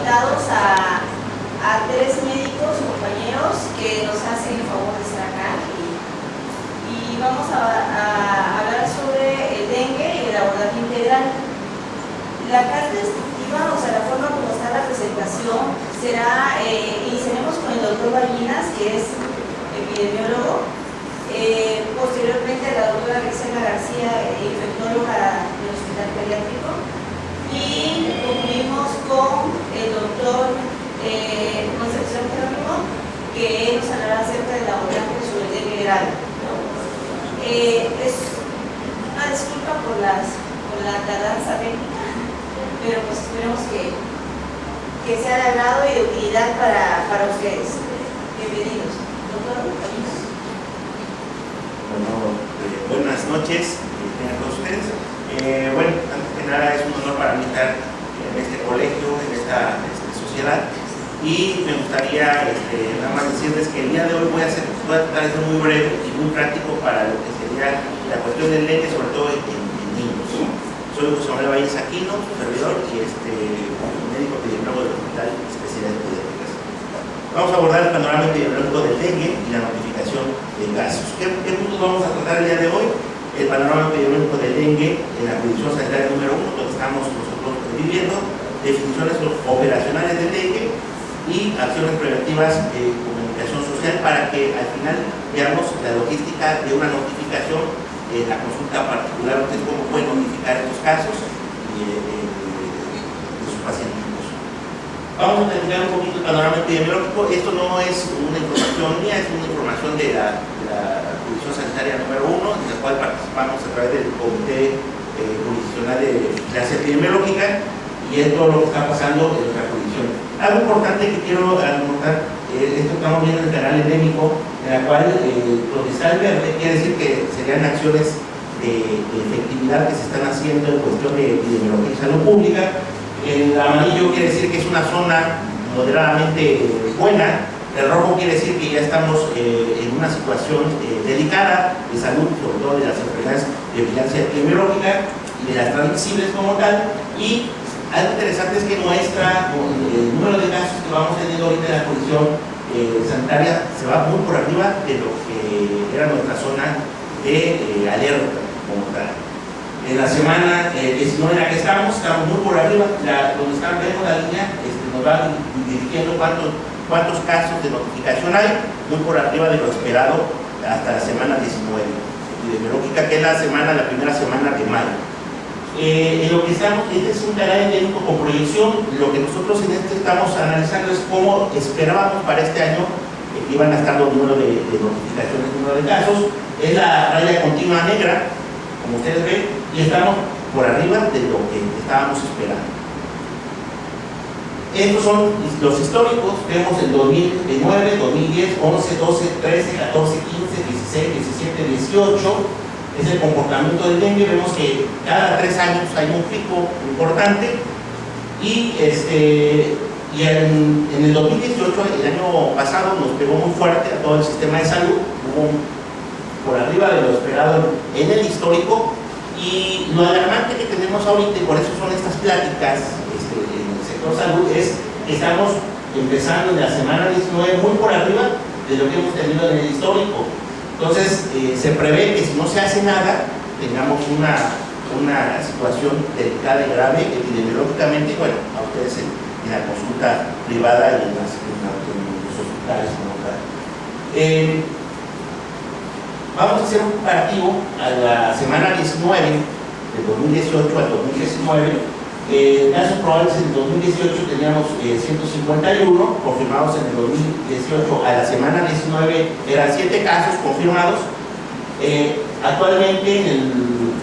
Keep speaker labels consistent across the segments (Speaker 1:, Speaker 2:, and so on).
Speaker 1: invitados a 3 médicos, compañeros, que nos hacen el favor de estar acá y vamos a hablar sobre el dengue y el abordaje integral. La carta descriptiva, o sea, la forma como está la presentación, será, iniciaremos con el doctor Ballinas, que es epidemiólogo, posteriormente la doctora Alexandra García, infectóloga del Hospital Pediátrico, y concluimos con el doctor Concepción Jerónimo, que nos hablará acerca del abordaje sobre el dengue grave. Es una disculpa por la tardanza técnica, pero pues esperemos que sea de agrado y de utilidad para ustedes. Bienvenidos. Doctor,
Speaker 2: bueno, buenas noches a todos ustedes. Bueno, antes que nada es un honor para mí estar en este colegio, en esta sociedad, y me gustaría nada más decirles que el día de hoy voy a tratar de ser muy breve y muy práctico para lo que sería la cuestión del dengue, sobre todo en niños. Soy José Manuel Valles Aquino, su servidor, y médico epidemiólogo del Hospital Especialidades Pediátricas. Vamos a abordar el panorama epidemiológico del dengue y la notificación de casos. ¿Qué puntos vamos a tratar el día de hoy? El panorama epidemiológico del dengue en la jurisdicción sanitaria número 1, donde estamos nosotros viviendo, definiciones operacionales del dengue y acciones preventivas de comunicación social para que al final veamos la logística de una notificación, la consulta particular, ustedes cómo pueden notificar estos casos de sus pacientes. Vamos a terminar un poquito el panorama epidemiológico. Esto no es una información mía, es una información de la jurisdicción sanitaria número 1, en la cual participamos a través del Comité Jurisdiccional de Vigilancia Epidemiológica, y es todo lo que está pasando en nuestra jurisdicción. Algo importante que quiero anotar, esto estamos viendo en el canal endémico, en la cual donde está el verde quiere decir que serían acciones de efectividad que se están haciendo en cuestión de epidemiología y salud pública. El amarillo quiere decir que es una zona moderadamente buena. El rojo quiere decir que ya estamos en una situación delicada de salud, sobre todo de las enfermedades de vigilancia epidemiológica y de las transmisibles como tal. Y algo interesante es que el número de casos que vamos teniendo ahorita en la jurisdicción sanitaria se va muy por arriba de lo que era nuestra zona de alerta como tal. En la semana 19 en la que estamos muy por arriba, donde vemos la línea, nos va dirigiendo cuántos casos de notificación hay, muy por arriba de lo esperado hasta la semana 19 epidemiológica, que es la primera semana de mayo. En lo que estamos, este es un canal endémico con proyección. Lo que nosotros en estamos analizando es cómo esperábamos para este año que iban a estar los números de notificaciones, número de casos. Es la raya continua negra, como ustedes ven, y estamos por arriba de lo que estábamos esperando. Estos son los históricos. Vemos el 2009, 2010, 11, 12, 13, 14, 15, 16, 17, 18. Es el comportamiento del dengue. Vemos que cada 3 años hay un pico importante, y en el 2018, el año pasado, nos pegó muy fuerte a todo el sistema de salud. Hubo por arriba de lo esperado en el histórico, y lo alarmante que tenemos ahorita, y por eso son estas pláticas en el sector salud, es que estamos empezando en la semana 19 muy por arriba de lo que hemos tenido en el histórico. Entonces, se prevé que si no se hace nada, tengamos una situación delicada y grave epidemiológicamente. Bueno, a ustedes en la consulta privada y en los hospitales como tal. Vamos a hacer un comparativo a la semana 19, del 2018 al 2019. Casos probables en el 2018 teníamos 151, confirmados en el 2018 a la semana 19 eran 7 casos confirmados. Actualmente en el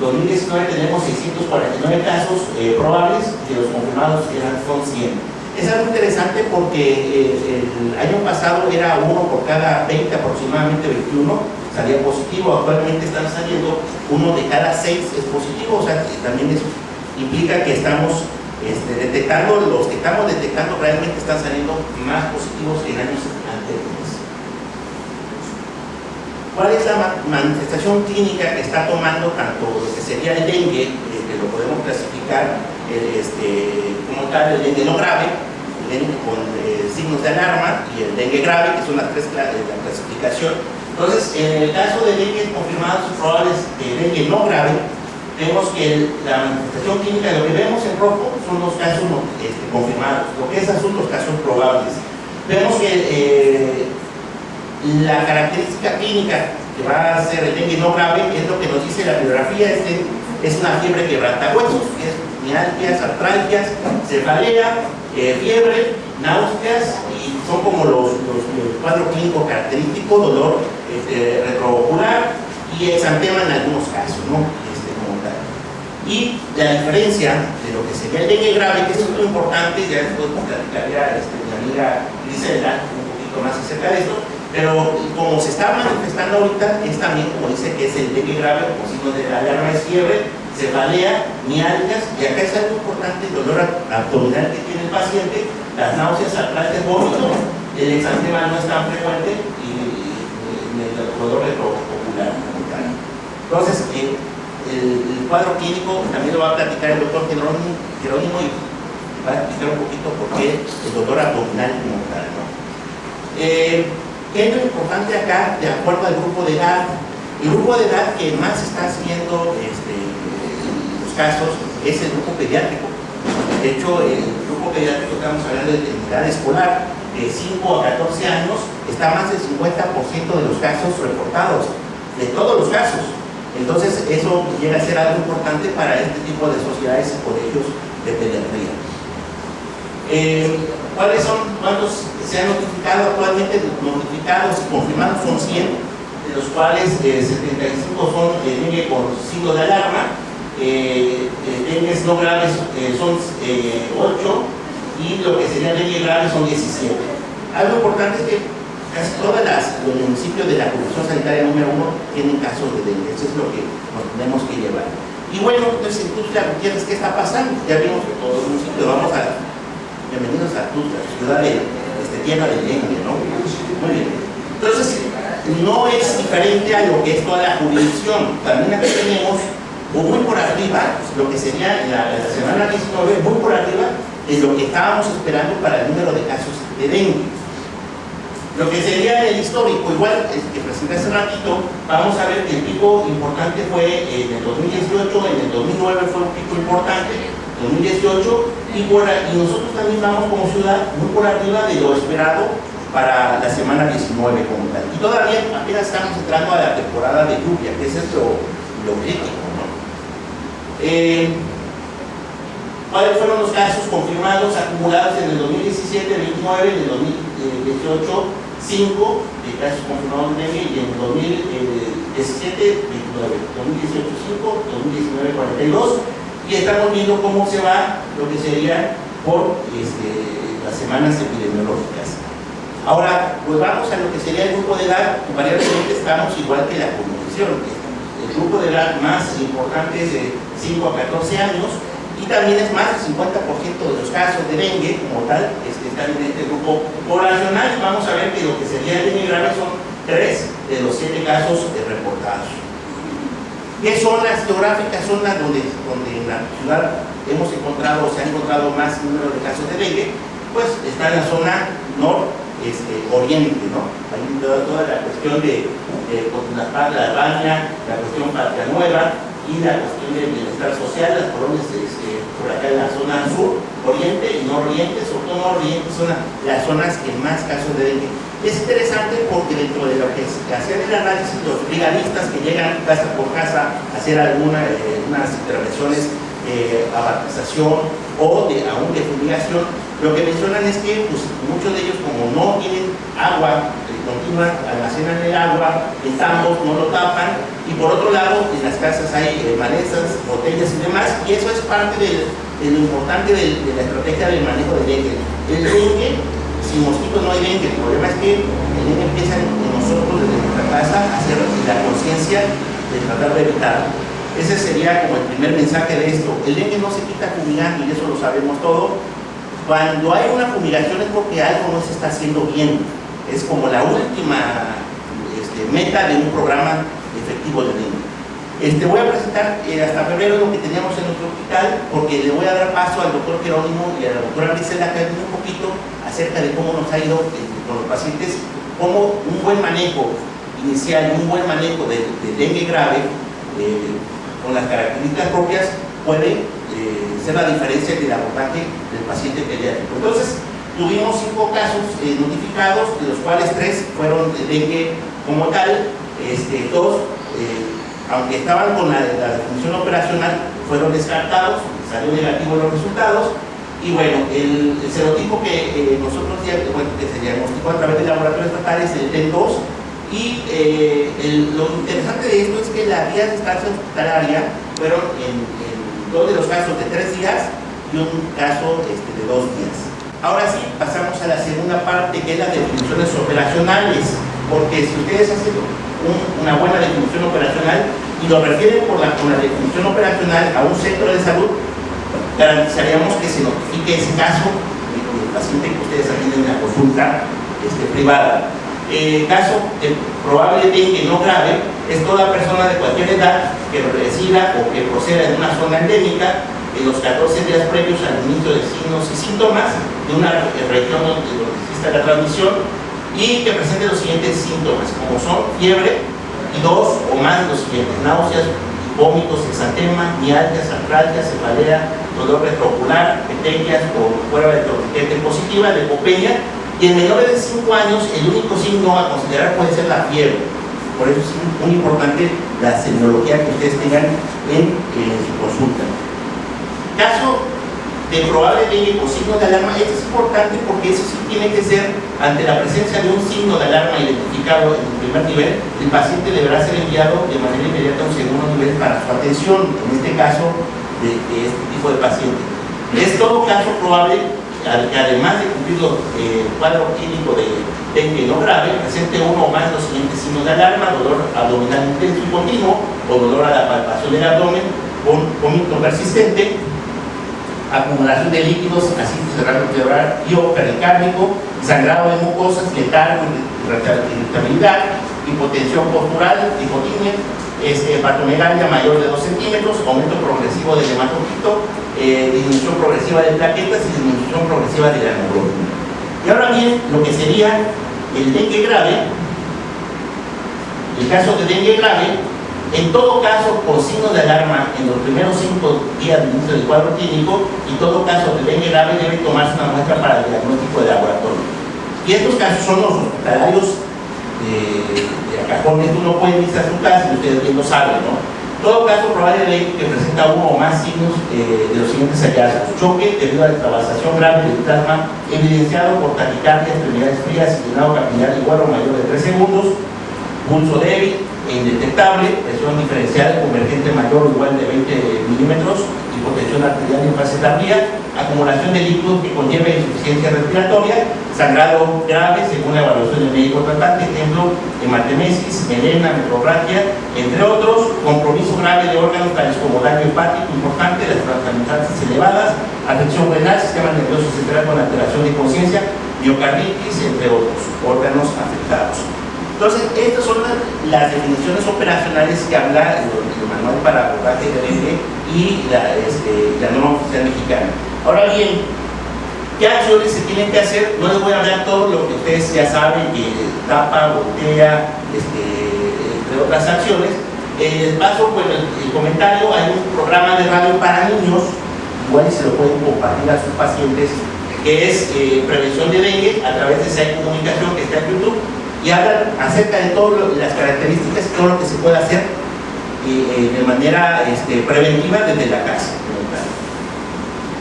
Speaker 2: 2019 tenemos 649 casos probables, y los confirmados son 100. Es algo interesante porque el año pasado era 1 por cada 20, aproximadamente 21 salía positivo. Actualmente están saliendo 1 de cada 6 es positivo, o sea que también eso implica que estamos detectando, los que estamos detectando realmente están saliendo más positivos que en años anteriores. ¿Cuál es la manifestación clínica que está tomando tanto lo que sería el dengue, que lo podemos clasificar como tal, el dengue no grave, dengue con signos de alarma y el dengue grave, que son las tres clases de la clasificación. Entonces, en el caso de dengue confirmados y probables de dengue no grave, vemos que la manifestación clínica, lo que vemos en rojo son los casos confirmados, lo que es azul los casos probables. Vemos que la característica clínica que va a ser el dengue no grave es lo que nos dice la bibliografía, es una fiebre quebrantahuesos, que es mialgias, artralgias, cefalea, fiebre, náuseas, y son como los cuadros clínicos característicos, dolor retroocular y exantema en algunos casos, ¿no? Como tal. Y la diferencia de lo que sería el dengue grave, que es muy importante, ya después platicaría mi amiga Griselda un poquito más acerca de esto, pero como se está manifestando ahorita, es también, como dice, que es el dengue grave, como signo de alarma es fiebre, cefalea, mialgias, y acá es algo importante, el dolor abdominal que tiene el paciente, las náuseas, artralgias, vómito, el exantema no es tan frecuente y el dolor retroocular. Entonces, el cuadro clínico también lo va a platicar el doctor Jerónimo y va a explicar un poquito por qué el dolor abdominal como tal, ¿no? ¿Qué es lo importante acá de acuerdo al grupo de edad? El grupo de edad que más está haciendo los casos es el grupo pediátrico. De hecho, el grupo pediátrico, estamos hablando de edad escolar, de 5 a 14 años, está más del 50% de los casos reportados, de todos los casos. Entonces, eso llega a ser algo importante para este tipo de sociedades y colegios de pediatría. ¿Cuántos se han notificado actualmente? Notificados y confirmados son 100, de los cuales 75 son dengue con signo de alarma, dengues no graves son 8 y lo que sería dengue grave son 17. Algo importante es que casi todos los municipios de la Comisión Sanitaria número 1 tienen casos de dengue, eso es lo que nos tenemos que llevar. Y bueno, entonces en Tuxtla Gutiérrez, ¿qué está pasando? Ya vimos que todos los municipios, bienvenidos a Tuxtla, ciudad tierra de dengue, ¿no? Muy bien. Entonces, no es diferente a lo que es toda la jurisdicción. También aquí tenemos, o muy por arriba, lo que sería la semana 19, muy por arriba de lo que estábamos esperando para el número de casos de dengue. Lo que sería el histórico, igual que presenté hace ratito, vamos a ver que el pico importante fue en el 2018, en el 2009 fue un pico importante, 2018, y nosotros también vamos como ciudad muy por arriba de lo esperado para la semana 19 como tal. Y todavía apenas estamos entrando a la temporada de lluvia, que es lo crítico, ¿no? ¿Cuáles fueron los casos confirmados acumulados en el 2017, 29, en el 2018, 5 de casos confirmados de dengue, y en el 2017, 29, 2018, 5, 2019, 42, y estamos viendo cómo se va lo que sería por las semanas epidemiológicas. Ahora, pues vamos a lo que sería el grupo de edad. Invariablemente estamos igual que la comunicación. El grupo de edad más importante es de 5 a 14 años, y también es más del 50% de los casos de dengue como tal están en este grupo poblacional. Y vamos a ver que lo que sería el dengue grave son 3 de los 7 casos reportados. ¿Qué zonas geográficas son las donde en la ciudad se ha encontrado más número de casos de dengue? Pues está en la zona oriente, ¿no? Hay toda la cuestión de la Baña, la cuestión Patria Nueva y la cuestión del bienestar social, las colonias por acá en la zona sur, oriente y nororiente, sobre todo nororiente son las zonas que más casos de dengue. Es interesante porque dentro de lo que es hacer el análisis, los brigadistas que llegan casa por casa a hacer unas intervenciones de abatización o aún de fumigación, lo que mencionan es que pues, muchos de ellos, como no tienen agua continua, almacenan el agua en tambos, no lo tapan, y por otro lado en las casas hay malezas, botellas y demás, y eso es parte de lo importante de la estrategia del manejo del dengue. El dengue, sin mosquitos no hay dengue. El problema es que el dengue empieza en nosotros desde nuestra casa a hacer la conciencia de tratar de evitarlo. Ese sería como el primer mensaje de esto. El dengue no se quita fumigando, y eso lo sabemos todo. Cuando hay una fumigación es porque algo no se está haciendo bien. Es como la última meta de un programa efectivo de dengue. Voy a presentar hasta febrero lo que teníamos en nuestro hospital, porque le voy a dar paso al doctor Jerónimo y a la doctora Grisela que hablen un poquito acerca de cómo nos ha ido con los pacientes, cómo un buen manejo inicial y un buen manejo de dengue grave con las características propias puede ser la diferencia del abordaje del paciente pediátrico. Entonces, tuvimos 5 casos notificados, de los cuales 3 fueron de dengue como tal, 2 aunque estaban con la definición operacional, fueron descartados, salió negativo los resultados, y bueno, el serotipo que nosotros que se diagnosticó a través del laboratorio estatal es el TEN2, y lo interesante de esto es que las guías de estancia hospitalaria fueron en 2 de los casos de 3 días y un caso de 2 días. Ahora sí, pasamos a la segunda parte, que es las definiciones operacionales, porque si ustedes hacen una buena definición operacional y lo refieren con la definición operacional a un centro de salud, garantizaríamos que se notifique ese caso del paciente que ustedes atienden en la consulta privada. Caso de probable dengue no grave es toda persona de cualquier edad que resida o que proceda de una zona endémica en los 14 días previos al inicio de signos y síntomas de una región donde exista la transmisión, y que presente los siguientes síntomas, como son fiebre y 2 o más de los siguientes: náuseas, vómitos, exantema, mialgias, artralgia, cefalea, dolor retroocular, petequias o prueba de torniquete positiva, leucopenia, y en menores de 5 años el único signo a considerar puede ser la fiebre. Por eso es muy importante la semiología que ustedes tengan en su consulta. Caso de probable dengue con signo de alarma, esto es importante porque eso sí tiene que ser ante la presencia de un signo de alarma identificado en el primer nivel. El paciente deberá ser enviado de manera inmediata a un segundo nivel para su atención, en este caso de este tipo de paciente. Es todo caso probable que además de cumplir el cuadro clínico de dengue no grave, presente uno o más de los siguientes signos de alarma: dolor abdominal intenso y continuo, o dolor a la palpación del abdomen, con vómito persistente, acumulación de líquidos, ascitis cerebral y o pericárdico, sangrado de mucosas, letargo, irritabilidad, hipotensión postural, hipotimia, hepatomegalia mayor de 2 centímetros, aumento progresivo del hematocito, disminución progresiva de plaquetas y disminución progresiva de la hemoglobina. Y ahora bien, lo que sería el dengue grave, el caso de dengue grave, en todo caso con signos de alarma en los primeros 5 días de inicio del cuadro clínico, y todo caso de dengue grave debe tomarse una muestra para el diagnóstico de laboratorio. Y estos casos son los hospitalarios de cajón. Esto no pueden irse a su casa, y ustedes bien lo saben, ¿no? Todo caso probable de dengue que presenta uno o más signos de los siguientes hallazgos: choque debido a la extravasación grave del plasma evidenciado por taquicardia, extremidades frías y llenado capilar igual o mayor de 3 segundos, pulso débil e indetectable, presión diferencial convergente mayor o igual de 20 milímetros, hipotensión arterial en fase tardía, acumulación de líquidos que conlleve insuficiencia respiratoria, sangrado grave según la evaluación del médico tratante, ejemplo, hematemesis, melena, metrorragia, entre otros, compromiso grave de órganos tales como daño hepático importante, las transaminases elevadas, afección renal, sistema nervioso central con alteración de conciencia, miocarditis, entre otros órganos afectados. Entonces, estas son las definiciones operacionales que habla el manual para abordaje de dengue y la norma oficial mexicana. Ahora bien, ¿qué acciones se tienen que hacer? No les voy a hablar todo lo que ustedes ya saben, que tapa, voltea, entre otras acciones. Les paso pues, el comentario. Hay un programa de radio para niños, igual se lo pueden compartir a sus pacientes, que es prevención de dengue a través de esa comunicación que está en YouTube, y hablan acerca de todas las características y todo lo que se puede hacer de manera preventiva desde la casa.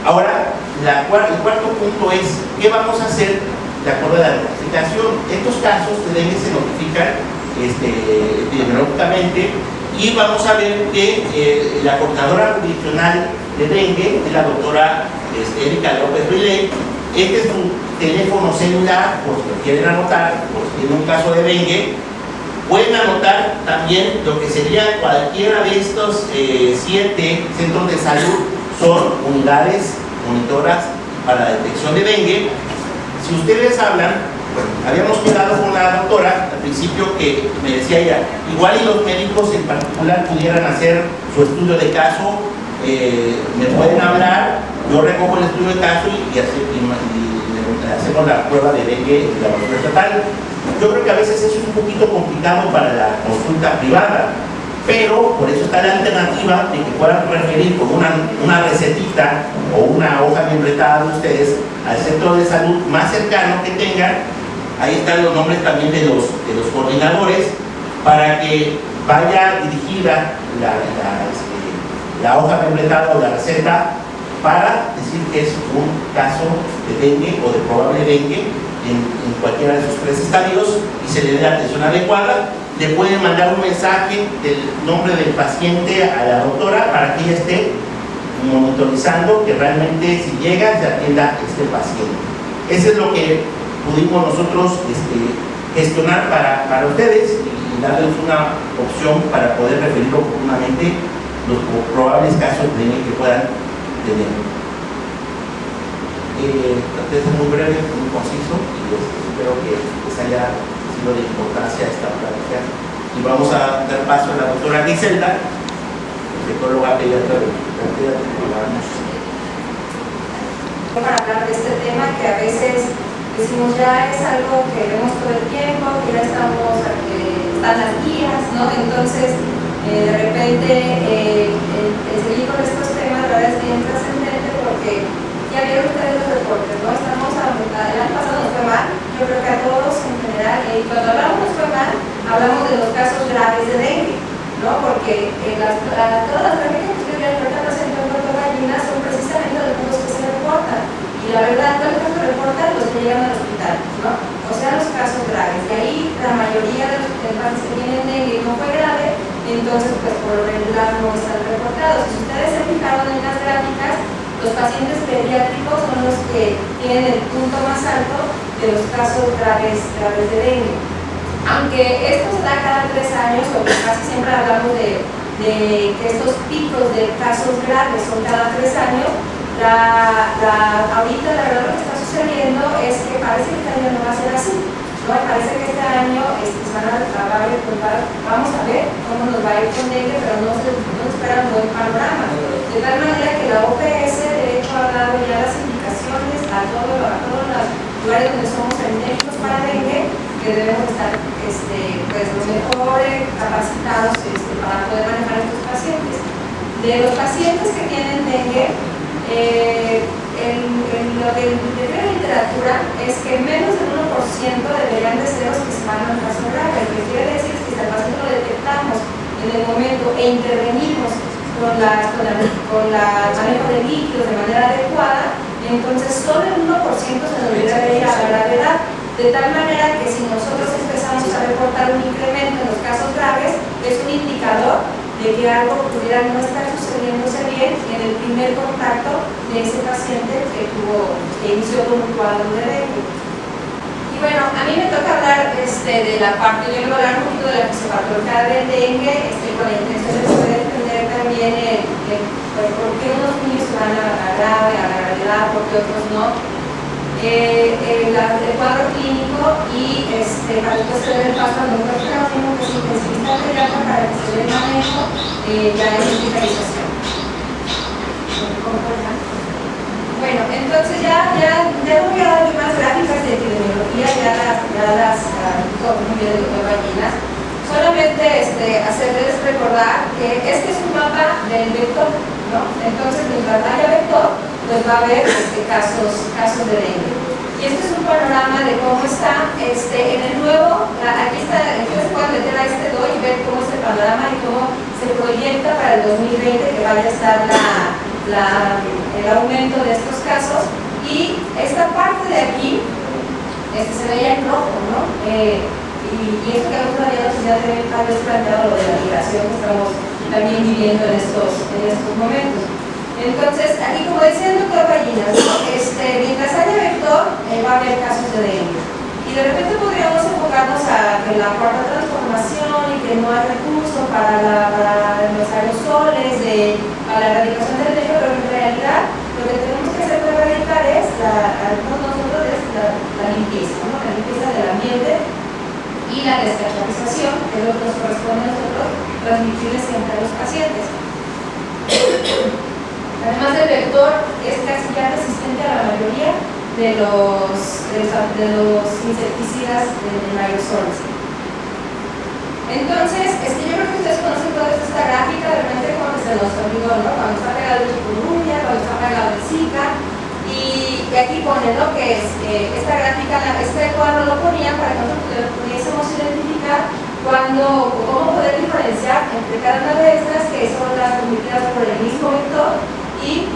Speaker 2: Ahora, el cuarto punto es: ¿qué vamos a hacer de acuerdo a la notificación? Estos casos de dengue se notifican epidemiológicamente, y vamos a ver que la coordinadora jurisdiccional de dengue es la doctora Erika López Riley. Este es su teléfono celular, por si lo quieren anotar, por si tienen un caso de dengue. Pueden anotar también lo que sería cualquiera de estos 7 centros de salud. Son unidades monitoras para la detección de dengue. Si ustedes hablan, bueno, habíamos quedado con la doctora principio que me decía ella, igual y los médicos en particular pudieran hacer su estudio de caso, me pueden hablar, yo recojo el estudio de caso y hacemos la prueba de dengue en la laboratorio estatal. Yo creo que a veces eso es un poquito complicado para la consulta privada, pero por eso está la alternativa de que puedan referir con una recetita o una hoja membretada de ustedes al centro de salud más cercano que tengan. Ahí están los nombres también de los coordinadores para que vaya dirigida la hoja membretada o la receta para decir que es un caso de dengue o de probable dengue en cualquiera de sus 3 estadios y se le dé atención adecuada. Le pueden mandar un mensaje del nombre del paciente a la doctora para que ella esté monitorizando que realmente si llega se atienda a este paciente. Eso es lo que pudimos nosotros gestionar para ustedes y darles una opción para poder referir oportunamente los probables casos de dengue que puedan tener. Traté de ser muy breve, muy conciso y espero que les haya sido de importancia esta plática. Y vamos a dar paso a la doctora Griselda, psicóloga pediatra de
Speaker 3: para hablar de este tema que a veces decimos ya es algo que vemos todo el tiempo, que ya están las guías, ¿no? Entonces, de repente, el seguir con estos temas la verdad es bien trascendente porque ya vieron ustedes los reportes, ¿no? El año pasado nos fue mal, yo creo que a todos en general, y cuando hablamos nos fue mal, hablamos de los casos graves de dengue, ¿no? Porque todas las tragedias que ahorita presentó en Puerto Gallinas son precisamente los puntos que se reportan. Y la verdad, todos los casos que reportan los que llegan al hospital, ¿no? O sea, los casos graves. Y ahí la mayoría de los pacientes que tienen dengue no fue grave, entonces, pues por lo regular no están reportados. Si ustedes se fijaron en las gráficas, los pacientes pediátricos son los que tienen el punto más alto de los casos graves de dengue. Aunque esto se da cada 3 años, o casi siempre hablamos de que estos picos de casos graves son cada 3 años, ahorita la verdad lo que está sucediendo es que parece que este año no va a ser así, ¿no? Parece que este año vamos a ver cómo nos va a ir con dengue, pero no se espera un buen panorama. De tal manera que la OPS de hecho ha dado ya las indicaciones a todos los lugares donde somos endémicos para dengue, que debemos estar pues, los mejores capacitados para poder manejar estos pacientes. De los pacientes que tienen dengue, lo que dice la literatura es que menos del 1% deberían de ser los que se van a un caso grave. Lo que quiere decir es que si al paciente lo detectamos en el momento e intervenimos con la manejo de líquidos de manera adecuada, entonces solo el 1% se nos debería ir a la gravedad. De tal manera que si nosotros empezamos a reportar un incremento en los casos graves, es un indicador de que algo pudiera no estar sucediéndose bien en el primer contacto de ese paciente que inició con un cuadro de dengue. Y bueno, a mí me toca hablar de la parte, yo le voy a hablar un poquito de la fisiopatología del dengue, con la intención de poder entender también por qué unos niños se van a la grave, a la gravedad, por qué otros no. El cuadro clínico y para que se dé el paso al doctor Jerónimo, que es intensivista pediatra, para que se dé el manejo ya en hospitalización. Bueno, entonces ya voy a dar más gráficas de epidemiología, ya las dijo muy bien el doctor Ballinas. Solamente hacerles recordar que este es un mapa del vector, ¿no? Entonces, mientras haya vector, pues va a haber casos de dengue. Y este es un panorama de cómo está en el nuevo, aquí está, ustedes pueden meter a DOI y ver cómo es el panorama y cómo se proyecta para el 2020 que vaya a estar el aumento de estos casos. Y esta parte de aquí se veía en rojo, ¿no? Y esto que nosotros habíamos ya tal vez planteado lo de la migración que estamos también viviendo en estos momentos. Entonces, aquí como decía el doctor Ballinas, mientras haya vector, va a haber casos de dengue. Y de repente podríamos enfocarnos en la cuarta transformación y que no hay recurso para los aerosoles, para la erradicación del dengue, pero en realidad lo que tenemos que hacer para erradicar es la limpieza, ¿no? La limpieza del ambiente y la la descaracterización, que es lo que nos corresponde a nosotros transmitirles siempre a los pacientes. Además del vector, es casi ya resistente a la mayoría de los insecticidas en aerosoles. Entonces, yo creo que ustedes conocen toda esta gráfica, de repente cuando se nos olvidó, ¿no? Cuando está pegado el chikungunya, cuando está pegado el Zika, y aquí pone, ¿no? Que es esta gráfica, este cuadro lo ponía para que nosotros pudiésemos identificar cómo poder diferenciar entre cada una de estas, que son las transmitidas por el mismo vector, y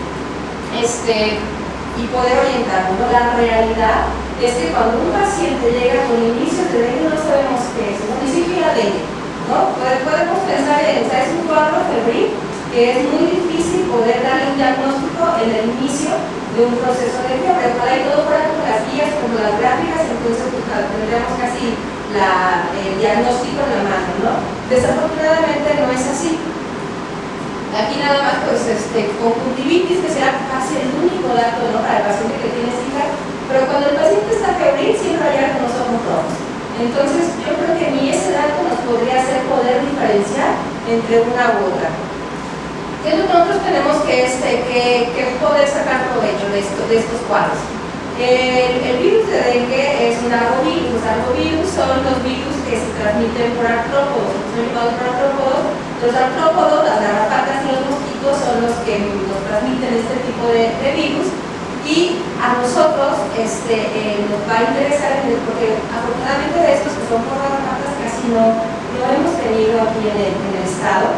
Speaker 3: poder orientarnos, ¿no? La realidad es que cuando un paciente llega con inicios de dengue, no sabemos qué es, ni siquiera dengue, ¿no? Podemos pensar en, o sea, es un cuadro febril que es muy difícil poder darle un diagnóstico en el inicio de un proceso de fiebre. Por ahí todo fuera con las guías, con las gráficas, entonces pues, tendríamos casi el diagnóstico en la mano, ¿no? Desafortunadamente no es así. Aquí nada más, pues, conjuntivitis, que será casi el único dato, ¿no? Para el paciente que tiene Zika, pero cuando el paciente está febril, siempre hay con los ojos rojos. Entonces, yo creo que ni ese dato nos podría hacer poder diferenciar entre una u otra. ¿Qué es lo que nosotros tenemos que poder sacar provecho de estos cuadros? El virus de dengue es un arbovirus. Los arbovirus son los virus que se transmiten por artrópodos. Son llamados por artrópodos. Los artrópodos, las garrapatas y los mosquitos son los que nos transmiten este tipo de virus. Y a nosotros nos va a interesar, porque afortunadamente de estos que son por garrapatas casi no hemos tenido aquí en el estado,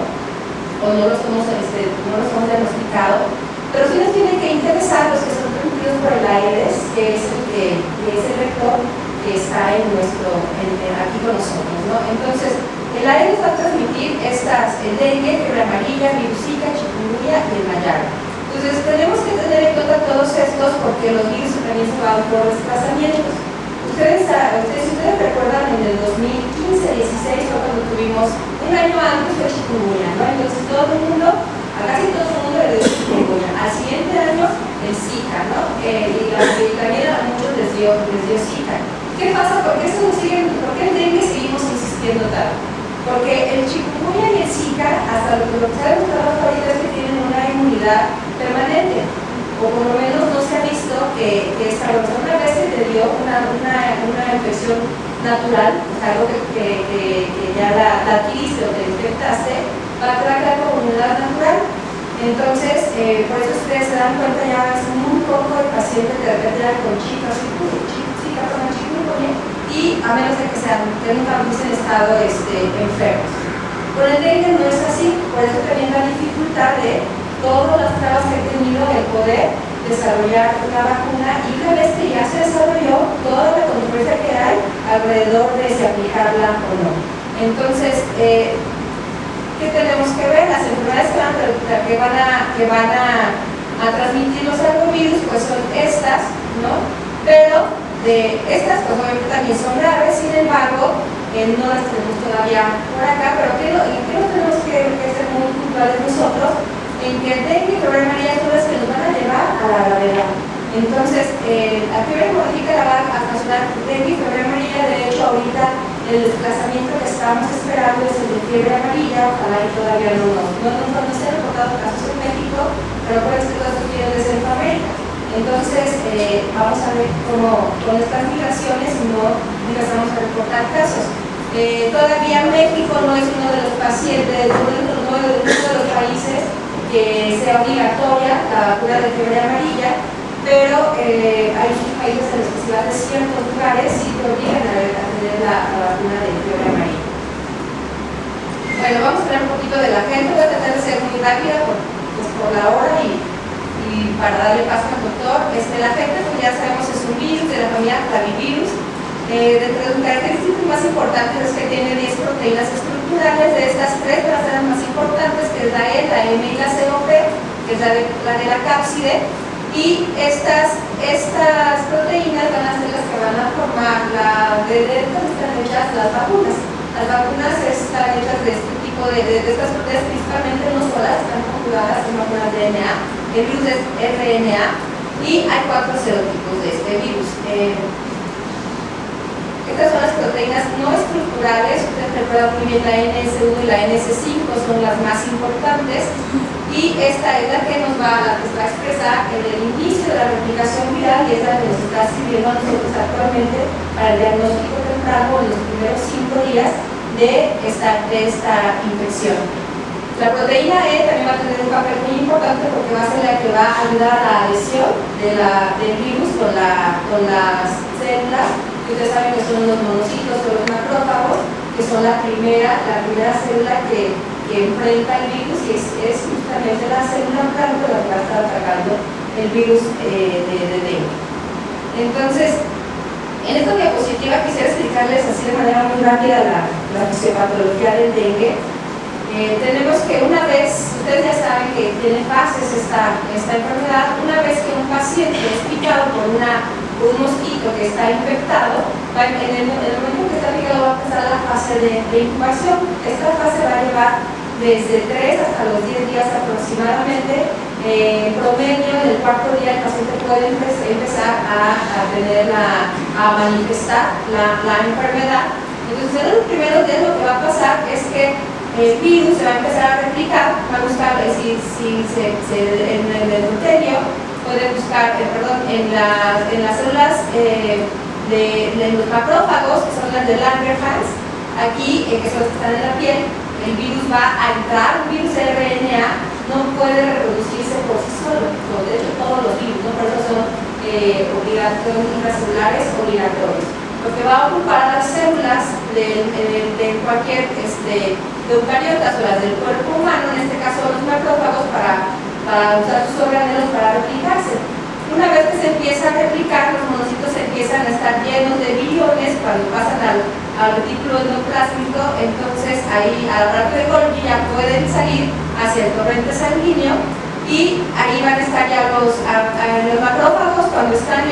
Speaker 3: o no los hemos diagnosticado, pero sí nos tienen que interesar los que son transmitidos por el Aedes, que es el vector que está aquí con nosotros, ¿no? Entonces, el Aedes va a transmitir el dengue, fiebre amarilla, virus Zika, chikungunya y el Mayarga. Entonces, tenemos que tener en cuenta todos estos porque los virus también se van por desplazamientos. Si ustedes recuerdan, en el 2015-16 fue cuando tuvimos un año antes de chikungunya, ¿no? Entonces, casi todo el mundo le dio chikungunya. Al siguiente año, el Zika, ¿no? Y también a muchos les dio Zika. ¿Qué pasa? ¿Por qué el dengue seguimos insistiendo tanto? Porque el chikungunya y el Zika, hasta lo que se ha demostrado ahorita es que tienen una inmunidad permanente, o por lo menos no se ha visto que esta persona una vez se te dio una infección natural, algo que ya la adquiriste o te infectaste, va a tratar como inmunidad natural. Entonces, por eso ustedes se dan cuenta ya es muy poco el paciente que de repente era con Zika con chikungunya, y a menos de que nunca hubiesen estado enfermos. Con el dengue no es así, por eso también la dificultad de todas las trabas que he tenido el poder desarrollar una vacuna, y una vez que ya se desarrolló, toda la controversia que hay alrededor de si aplicarla o no. Entonces, ¿qué tenemos que ver? Las enfermedades que van a transmitir los arbovirus, pues son estas, ¿no? Pero de estas, pues obviamente también son graves, sin embargo, no las tenemos todavía por acá, pero ¿qué no tenemos que ser muy puntuales nosotros? En que el dengue y fiebre amarilla son las que nos van a llevar a la gravedad. Entonces, la fiebre hemorrágica la va a ocasionar dengue y fiebre amarilla. De hecho, ahorita el desplazamiento que estamos esperando es el de fiebre amarilla, ojalá y todavía no se han reportado casos en México, pero puede ser que todos vienen de Centroamérica. Entonces, vamos a ver cómo con estas migraciones no empezamos a reportar casos. Todavía México no es uno de los pacientes, uno de los países que sea obligatoria la vacuna de fiebre amarilla, pero hay muchos países en los que se va de ciertos lugares sí que obligan a tener la vacuna de fiebre amarilla. Bueno, vamos a hablar un poquito de la gente, voy a tratar de ser muy rápida por la hora y para darle paso al doctor. La gente, como ya sabemos, es un virus de la familia Clavivirus. Dentro de sus características más importantes es que tiene 10 proteínas estructurales. De estas 3 van a ser las más importantes, que es la E, la M y la COP, que es la de la cápside. Y estas proteínas van a ser las que van a formar están hechas las vacunas. Las vacunas están hechas de este tipo de estas proteínas, principalmente no solas, están conjugadas en vacunas de DNA. El virus es RNA y hay 4 serotipos de este virus. Estas son las proteínas no estructurales culturales. Ustedes recuerdan muy bien la NS1 y la NS5 son las más importantes, y esta es la que nos va a expresar en el inicio de la replicación viral, y es la que nos está sirviendo a nosotros actualmente para el diagnóstico temprano en los primeros 5 días de esta infección. La proteína E también va a tener un papel muy importante porque va a ser la que va a ayudar a la adhesión del virus con las células, que ustedes saben que son los monocitos o los macrófagos, que son la primera célula que enfrenta el virus, y es justamente la célula blanca la que va a estar atacando el virus de dengue. Entonces, en esta diapositiva quisiera explicarles así de manera muy rápida la fisiopatología del dengue. Tenemos que una vez, ustedes ya saben que tiene fases esta enfermedad, una vez que un paciente es picado por un mosquito que está infectado, en el momento que está picado va a empezar la fase de incubación. Esta fase va a llevar desde 3 hasta los 10 días aproximadamente. En promedio, en el 4.º día el paciente puede empezar a manifestar la enfermedad. Entonces, en los primeros días lo que va a pasar es que el virus se va a empezar a replicar, va a buscar en el endotelio, puede buscar, en las células de los macrófagos, que son las de Langerhans, aquí, que son las que están en la piel. El virus va a entrar, un virus RNA no puede reproducirse por sí solo, de hecho todos los virus, ¿no? Por eso son intracelulares obligatorios. Lo que va a ocupar a las células de cualquier eucariotas o las del cuerpo humano, en este caso los macrófagos, para usar sus organelos para replicarse. Una vez que se empieza a replicar, los monocitos empiezan a estar llenos de viriones. Cuando pasan al retículo endoplásmico, entonces ahí al rato de Golgi ya pueden salir hacia el torrente sanguíneo, y ahí van a estar ya los macrófagos cuando están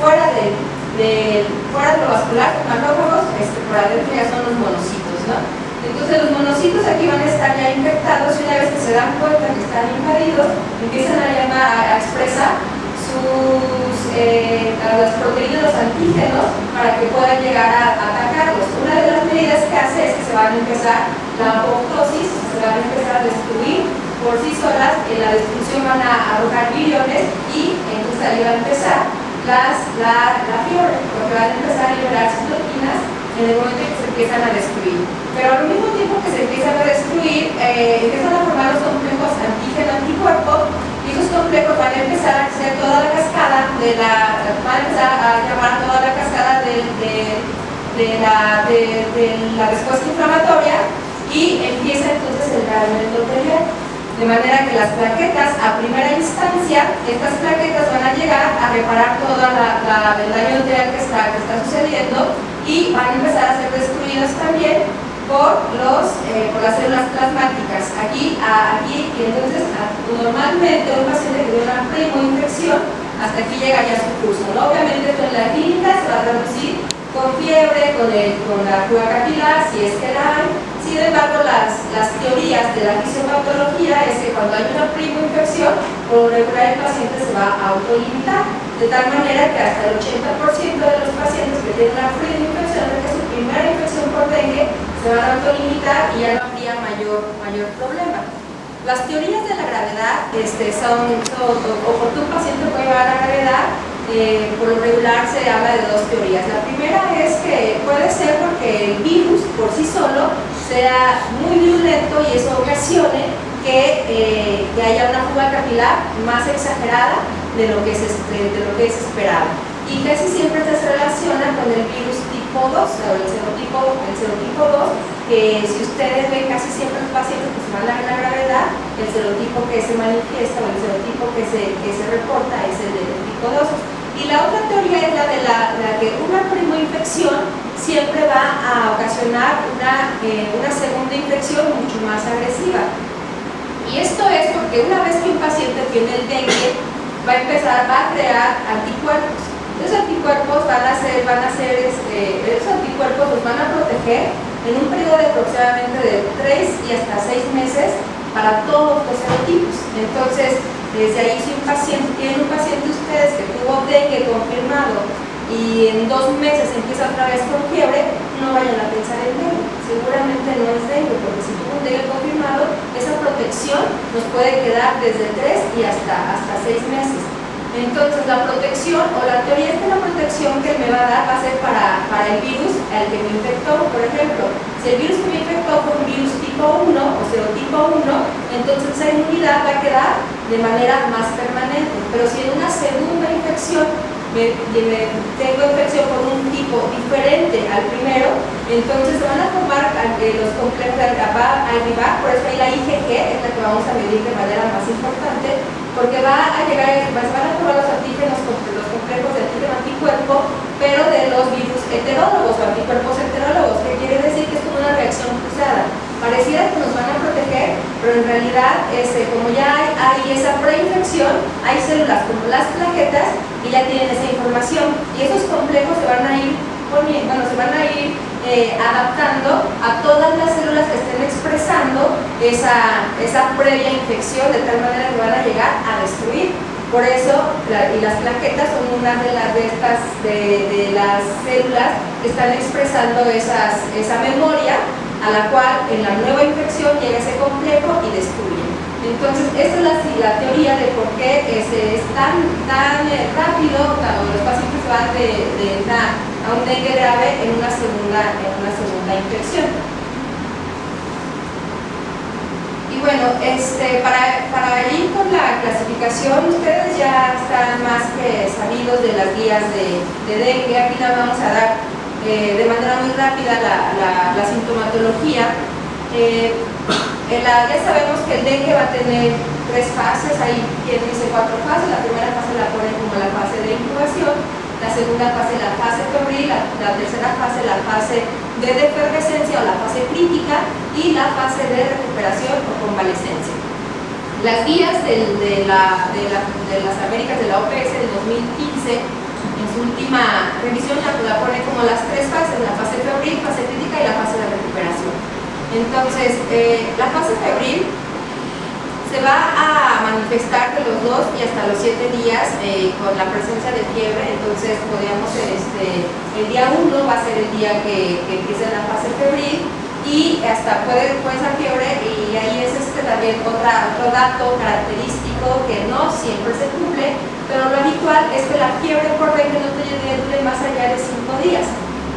Speaker 3: fuera de lo vascular. Los macrófagos por adentro ya son los monocitos, ¿no? Entonces los monocitos aquí van a estar ya infectados, y una vez que se dan cuenta que están invadidos, empiezan a expresar las proteínas, los antígenos, para que puedan llegar a atacarlos. Una de las medidas que hace es que se van a empezar la apoptosis, se van a empezar a destruir por sí solas. En la destrucción van a arrojar viriones, y entonces ahí va a empezar la fiebre, porque van a empezar a liberar citoquinas en el momento en que se empiezan a destruir. Pero al mismo tiempo que se empiezan a destruir, empiezan a formar los complejos antígeno-anticuerpo, y esos complejos van a empezar a hacer toda la cascada van a empezar a llamar toda la cascada de la respuesta inflamatoria, y empieza entonces el daño endotelial. De manera que las plaquetas, a primera instancia, estas plaquetas van a llegar a reparar todo el daño endotelial que está sucediendo, y van a empezar a ser destruidas también por las células plasmáticas. Aquí, y entonces normalmente un paciente que tiene una primoinfección, hasta aquí llega ya su curso, ¿no? Obviamente esto en la clínica se va a traducir con fiebre, con la fuga capilar, si es que la hay. Sin embargo, las teorías de la fisiopatología es que cuando hay una primoinfección, por lo regular el paciente se va a autolimitar, de tal manera que hasta el 80% de los pacientes que tienen una primoinfección, que es su primera infección por dengue, se van a autolimitar y ya no habría mayor problema. Las teorías de la gravedad son, o por qué un paciente puede llevar a la gravedad, por lo regular se habla de dos teorías. La primera es que puede ser porque el virus por sí solo sea muy violento, y eso ocasione que haya una fuga capilar más exagerada de lo que es esperado. Y casi siempre se relaciona con el virus tipo 2, o el serotipo 2, que si ustedes ven casi siempre los pacientes que se van a la gravedad, el serotipo que se manifiesta o el serotipo que se reporta es el del tipo 2. Y la otra teoría es la de que una primoinfección siempre va a ocasionar una segunda infección mucho más agresiva. Y esto es porque una vez que un paciente tiene el dengue, va a crear anticuerpos. Los anticuerpos esos anticuerpos los van a proteger en un periodo de aproximadamente de 3 y hasta 6 meses para todos los serotipos. Entonces, desde ahí, si tienen un paciente ustedes que tuvo dengue confirmado y en 2 meses empieza otra vez con fiebre, no nos puede quedar desde 3 y hasta 6 meses. Entonces la protección o la teoría es que la protección que me va a dar va a ser para el virus al que me infectó. Por ejemplo, si el virus que me infectó fue un virus tipo 1 o serotipo 1, entonces esa inmunidad va a quedar de manera más permanente. Pero si en una segunda infección tengo infección con un tipo diferente al primero, entonces se van a formar los complejos de arribar, por eso ahí la IgG es la que vamos a medir de manera más importante, porque se van a formar los antígenos, los complejos de antígeno anticuerpo, pero de los virus heterólogos o anticuerpos heterólogos, que quiere decir que es como una reacción cruzada. Pareciera que nos van a proteger, pero en realidad, como ya hay esa preinfección, hay células como las plaquetas y ya tienen esa información. Y esos complejos se van a ir adaptando a todas las células que estén expresando esa previa infección, de tal manera que van a llegar a destruir. Por eso, y las plaquetas son una de las células que están expresando esa memoria, a la cual en la nueva infección llega ese complejo y destruye. Entonces, esta es la teoría de por qué es tan rápido, o los pacientes van a un dengue grave en una segunda infección. Y bueno, para ir con la clasificación, ustedes ya están más que sabidos de las guías de dengue. Aquí la vamos a dar de manera muy rápida la sintomatología. Ya sabemos que el dengue va a tener 3 fases, ahí quien dice 4 fases. La primera fase la ponen como la fase de incubación, la segunda fase la fase febril, la tercera fase la fase de efervescencia o la fase crítica y la fase de recuperación o convalescencia. Las guías de las Américas de la OPS del 2015, en su última revisión, la pone como las 3 fases: la fase febril, fase crítica y la fase de recuperación. Entonces, la fase febril se va a manifestar de los 2 y hasta los 7 días con la presencia de fiebre. Entonces, podríamos el día 1 va a ser el día que empieza la fase febril y hasta puede ser fiebre, y ahí es también otro dato característico que no siempre se cumple, pero lo habitual es que la fiebre por dengue no te dure más allá de 5 días,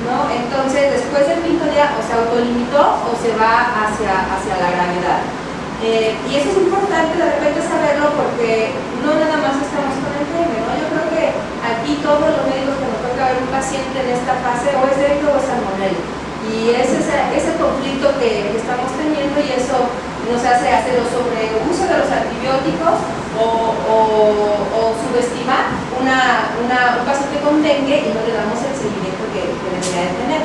Speaker 3: ¿no? Entonces, después del 5º día o se autolimitó o se va hacia la gravedad. Y eso es importante de repente saberlo, porque no nada más estamos con el dengue, ¿no? Yo creo que aquí todos los médicos, que nos toca ver un paciente en esta fase, o es dengue o es salmonella. Y es ese conflicto que estamos teniendo, y eso nos hace hacer el sobreuso de los antibióticos o subestimar un paciente con dengue y no le damos el seguimiento que debería de tener.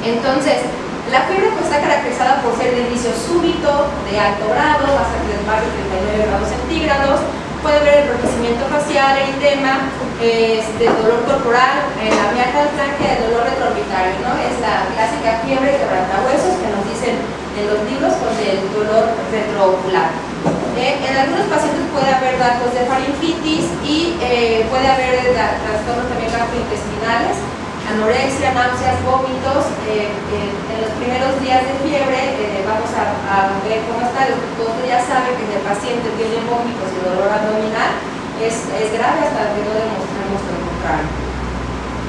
Speaker 3: Entonces, la fiebre está caracterizada por ser de inicio súbito, de alto grado, va a ser de más de 39 grados centígrados. Puede haber enrojecimiento facial, eritema, dolor corporal, la mialgia del flanco, el dolor retroorbitario, ¿no? Es la clásica fiebre quebrantahuesos que nos dicen en los libros, con el dolor retroocular. En algunos pacientes puede haber datos de faringitis y puede haber trastornos también gastrointestinales, anorexia, náuseas, vómitos. En los primeros días de fiebre vamos a ver cómo está. Todos ya saben que si el paciente tiene vómitos y dolor abdominal, es grave hasta que no demostremos lo contrario.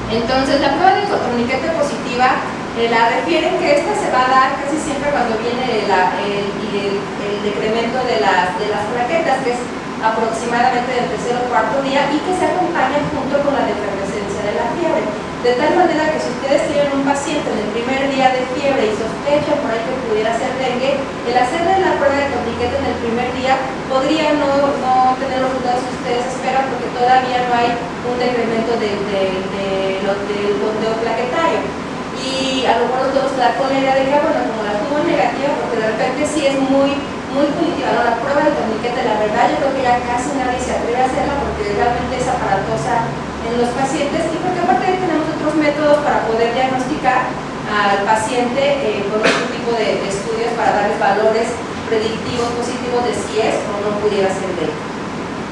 Speaker 3: Entonces, la prueba de cotorniquete positiva la refieren que esta se va a dar casi siempre cuando viene el decremento de las plaquetas, que es aproximadamente del 3º o 4º día, y que se acompaña junto con la efervescencia de la fiebre. De tal manera que si ustedes tienen un paciente en el primer día de fiebre y sospechan por ahí que pudiera ser dengue, el hacerle la prueba de cotorniquete en el primer día podría no tener los resultados que ustedes esperan, porque todavía no hay un decremento del conteo plaquetario. Y a lo mejor todos la con la idea de que, bueno, como la tuvo negativa, porque de repente sí es muy punitiva, ¿no? La prueba de cotorniquete, la verdad, yo creo que ya casi nadie se atreve a hacerla, porque realmente es aparatosa en los pacientes, y porque aparte tenemos otros métodos para poder diagnosticar al paciente con otro tipo de estudios para darles valores predictivos positivos de si es o no pudiera ser dengue.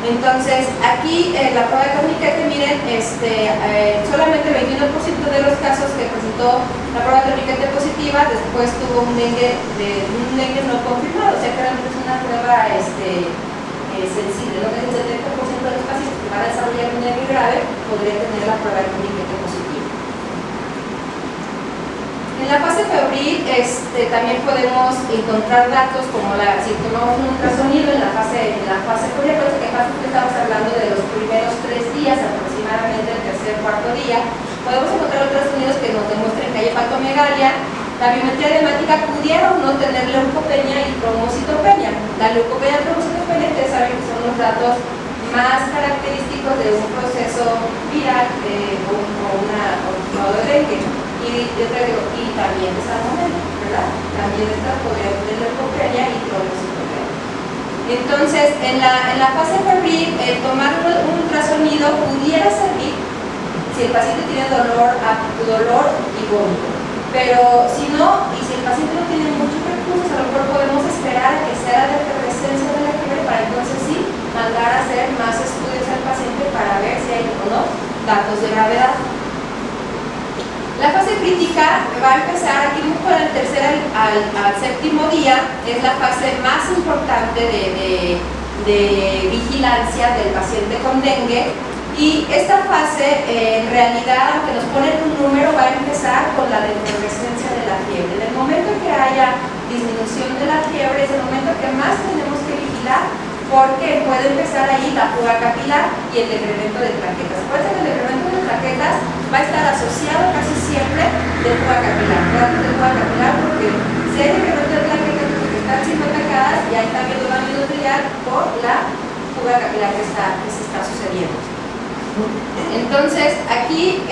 Speaker 3: Entonces, aquí la prueba de torniquete, miren, solamente el 21% de los casos que presentó la prueba de torniquete positiva, después tuvo un dengue no confirmado, o sea que realmente es una prueba sensible, ¿no? El 70% de los pacientes que van a desarrollar un dengue grave podría tener la prueba de torniquete positiva. En la fase febril también podemos encontrar datos como si tomamos un ultrasonido en la fase febril, que estamos hablando de los primeros 3 días, aproximadamente el tercer cuarto día, podemos encontrar ultrasonidos que nos demuestren que hay hepatomegalia. La biometría hemática pudiera o no tener leucopenia y trombocitopenia. La leucopenia y trombocitopenia, ustedes saben que son los datos más característicos de un proceso viral o un modo de dengue. Y yo te digo, y también de salmonela, ¿verdad? También esta podría tener leucopenia y trombocitopenia. Entonces, en la fase febril, tomar un ultrasonido pudiera servir si el paciente tiene dolor y vómito. Pero si no, y si el paciente no tiene muchos recursos, a lo mejor podemos esperar a que sea la efervescencia de la fiebre para entonces sí mandar a hacer más estudios al paciente para ver si hay o no datos de gravedad. La fase crítica va a empezar aquí por el tercer al séptimo día, es la fase más importante de vigilancia del paciente con dengue, y esta fase en realidad, aunque nos ponen un número, va a empezar con la efervescencia de la fiebre. En el momento que haya disminución de la fiebre es el momento que más tenemos que vigilar, porque puede empezar ahí la fuga capilar y el decremento de plaquetas. Puede ser el decremento de plaquetas va a estar asociado casi siempre de fuga capilar, de fuga capilar, porque si hay decremento de plaquetas porque están siendo atacadas, ya está habiendo daño endotelial por la fuga capilar que se está sucediendo. Entonces, aquí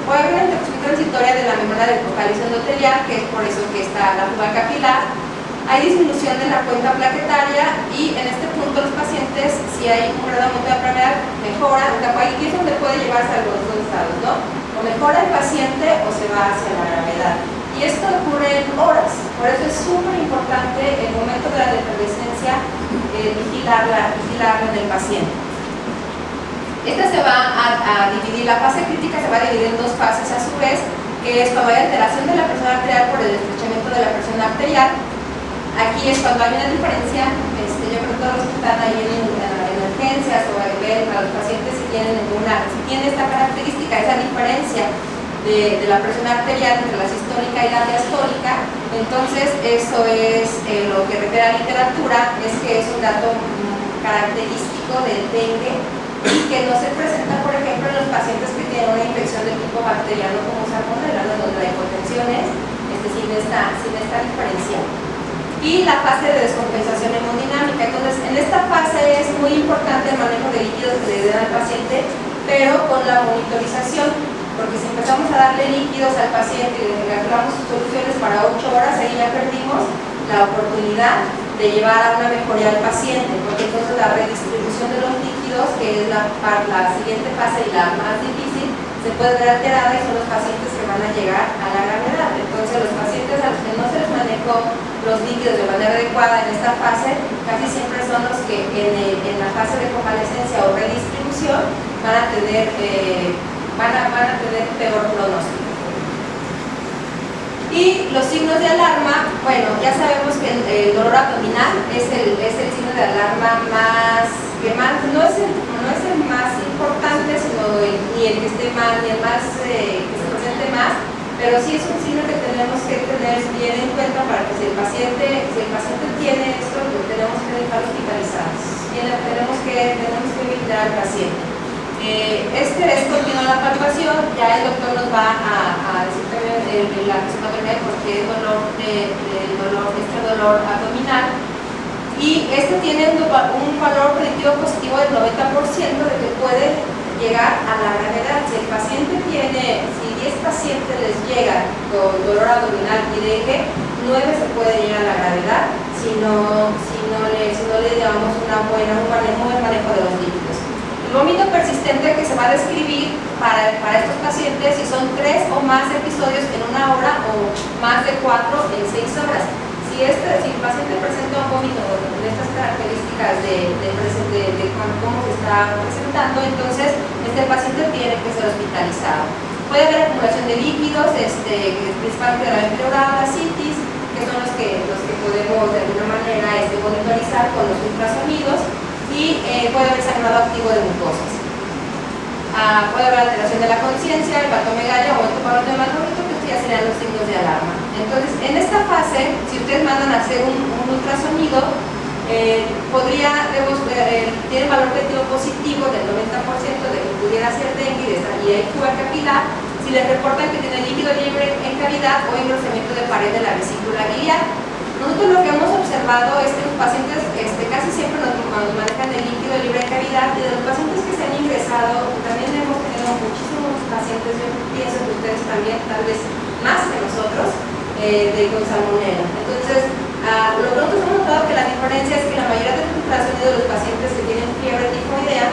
Speaker 3: puede haber una interrupción transitoria de la membrana del cáliz endotelial, que es por eso que está la fuga capilar. Hay disminución de la cuenta plaquetaria y en este punto los pacientes, si hay un grado de aumento de la enfermedad, mejora, aquí es donde puede llevarse a los dos estados, ¿no? O mejora el paciente o se va hacia la gravedad. Y esto ocurre en horas, por eso es súper importante el momento de la efervescencia, vigilarla en el paciente. Esta se va a dividir, la fase crítica se va a dividir en 2 fases a su vez, que es cuando hay alteración de la presión arterial por el estrechamiento de la presión arterial. Aquí es cuando hay una diferencia, yo creo que todos los que están ahí en emergencias o ver a los pacientes si tienen esta característica, esa diferencia de la presión arterial entre la sistólica y la diastólica, entonces eso es lo que refiere a la literatura, es que es un dato característico del dengue y que no se presenta, por ejemplo, en los pacientes que tienen una infección de tipo bacteriano como salmonela, donde la hipotensión es sin esta diferencia. Y la fase de descompensación hemodinámica. Entonces, en esta fase es muy importante el manejo de líquidos que le den al paciente, pero con la monitorización, porque si empezamos a darle líquidos al paciente y le calculamos soluciones para 8 horas, ahí ya perdimos la oportunidad de llevar a una mejoría al paciente, porque entonces la redistribución de los líquidos, que es la siguiente fase y la más difícil, se puede ver alterada y son los pacientes que van a llegar a la gravedad. Entonces los pacientes a los que no se les manejó los líquidos de manera adecuada en esta fase, casi siempre son los que en la fase de convalescencia o redistribución van a tener peor pronóstico. Y los signos de alarma, bueno, ya sabemos que el dolor abdominal es el signo de alarma no es el más importante, sino ni el que esté más, ni el más que se presente más, pero sí es un signo que tenemos que tener bien en cuenta para que si el paciente tiene esto, lo tenemos que dejar hospitalizados. Tenemos que vigilar al paciente. Este es continuar la palpación, ya el doctor nos va a decir también la sintomatología porque es dolor abdominal. Y este tiene un valor predictivo positivo del 90% de que puede llegar a la gravedad. Si el paciente si 10 pacientes les llega con dolor abdominal y dengue, 9 se puede llegar a la gravedad si no le damos un buen manejo de los líquidos. El vómito persistente que se va a describir para estos pacientes si son 3 o más episodios en 1 hora o más de 4 en 6 horas. Si si el paciente presenta un vómito de estas características de cómo se está presentando, entonces este paciente tiene que ser hospitalizado. Puede haber acumulación de líquidos, principalmente de la pleural, ascitis, que son los que podemos de alguna manera monitorizar con los ultrasonidos, y puede haber sangrado activo de mucosas. Puede haber alteración de la conciencia, hepatomegalia o hepatomegalia, que ya serían los signos de alarma. Entonces, en esta fase, si ustedes mandan a hacer un ultrasonido, tiene valor predictivo positivo del 90% de que pudiera ser dengue y hay fuga capilar, si les reportan que tiene líquido libre en cavidad o engrosamiento de pared de la vesícula biliar. Nosotros lo que hemos observado es que los pacientes casi siempre nos manejan el líquido libre en cavidad, y de los pacientes que se han ingresado, también hemos tenido muchísimos pacientes, yo pienso que ustedes también, tal vez más que nosotros, con salmonela. Entonces, lo que nosotros hemos notado que la diferencia es que la mayoría de los ultrasonidos de los pacientes que tienen fiebre tifoidea,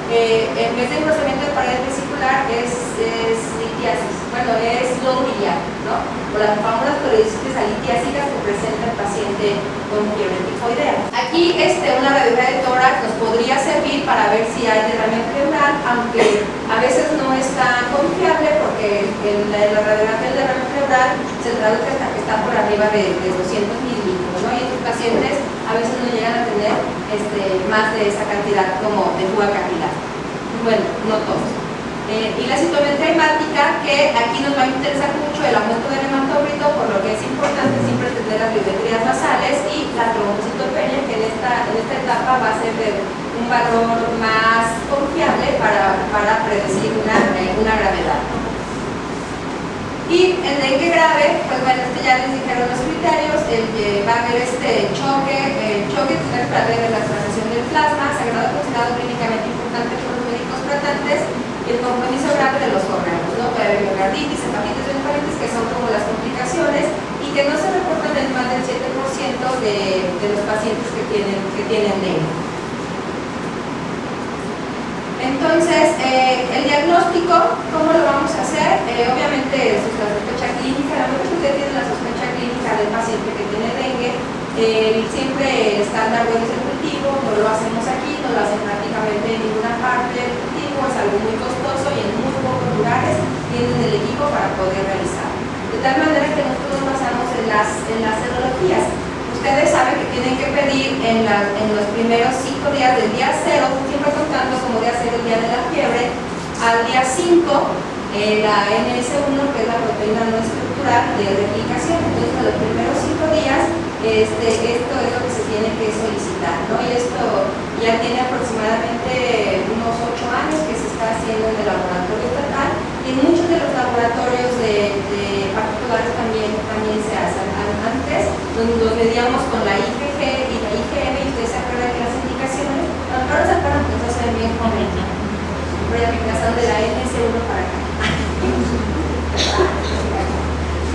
Speaker 3: en vez de engrosamiento de pared vesicular, es litiasis, bueno, es lobo biliar, ¿no? O las famosas periodicitis alitiásicas que presenta el paciente con fiebre tifoidea. Aquí una radiografía de tórax nos podría servir para ver si hay derrame pleural, aunque a veces no es tan confiable, porque la radiografía del derrame pleural se traduce hasta que está por arriba de 200 mililitros, ¿no? Y estos pacientes a veces no llegan a tener más de esa cantidad como de fuga capilar. Bueno, no todos. Y la citometría hemática, que aquí nos va a interesar mucho el aumento del hematócrito, por lo que es importante siempre tener las biometrías basales, y la trombocitopenia, que en esta etapa va a ser de un valor más confiable para predecir una gravedad. Y el dengue grave, pues bueno, ya les dijeron los criterios, va a haber choque tiene para ver la transmisión del plasma, sangrado considerado clínicamente importante por los médicos tratantes, y el compromiso grave de los órganos, ¿no? Puede haber miocarditis, hepatitis o encefalitis, que son como las complicaciones y que no se reportan en más del 7% de los pacientes que tienen dengue. Entonces, el diagnóstico, ¿cómo lo vamos a hacer? Obviamente, es la sospecha clínica. A lo mejor usted tiene la sospecha clínica del paciente que tiene dengue. Siempre el estándar bueno es el cultivo, no lo hacemos aquí, no lo hacen prácticamente en ninguna parte del cultivo, es algo muy costoso y en muy pocos lugares tienen el equipo para poder realizarlo. De tal manera que nosotros nos basamos en las serologías. Ustedes saben que tienen que pedir en los primeros 5 días del día 0, siempre contando como día 0 el día de la fiebre, al día 5 la NS1, que es la proteína no estructural de replicación. Entonces, en los primeros 5 días, esto es lo que se tiene que solicitar, ¿no? Y esto ya tiene aproximadamente unos 8 años que se está haciendo en el laboratorio estatal, y en muchos de los laboratorios de particulares también se hacen. Antes los medíamos con la IgG y la IgM, y ustedes se acuerdan que las indicaciones, ahora se acuerdan que no se ven bien con la aplicación de la NS1 para acá.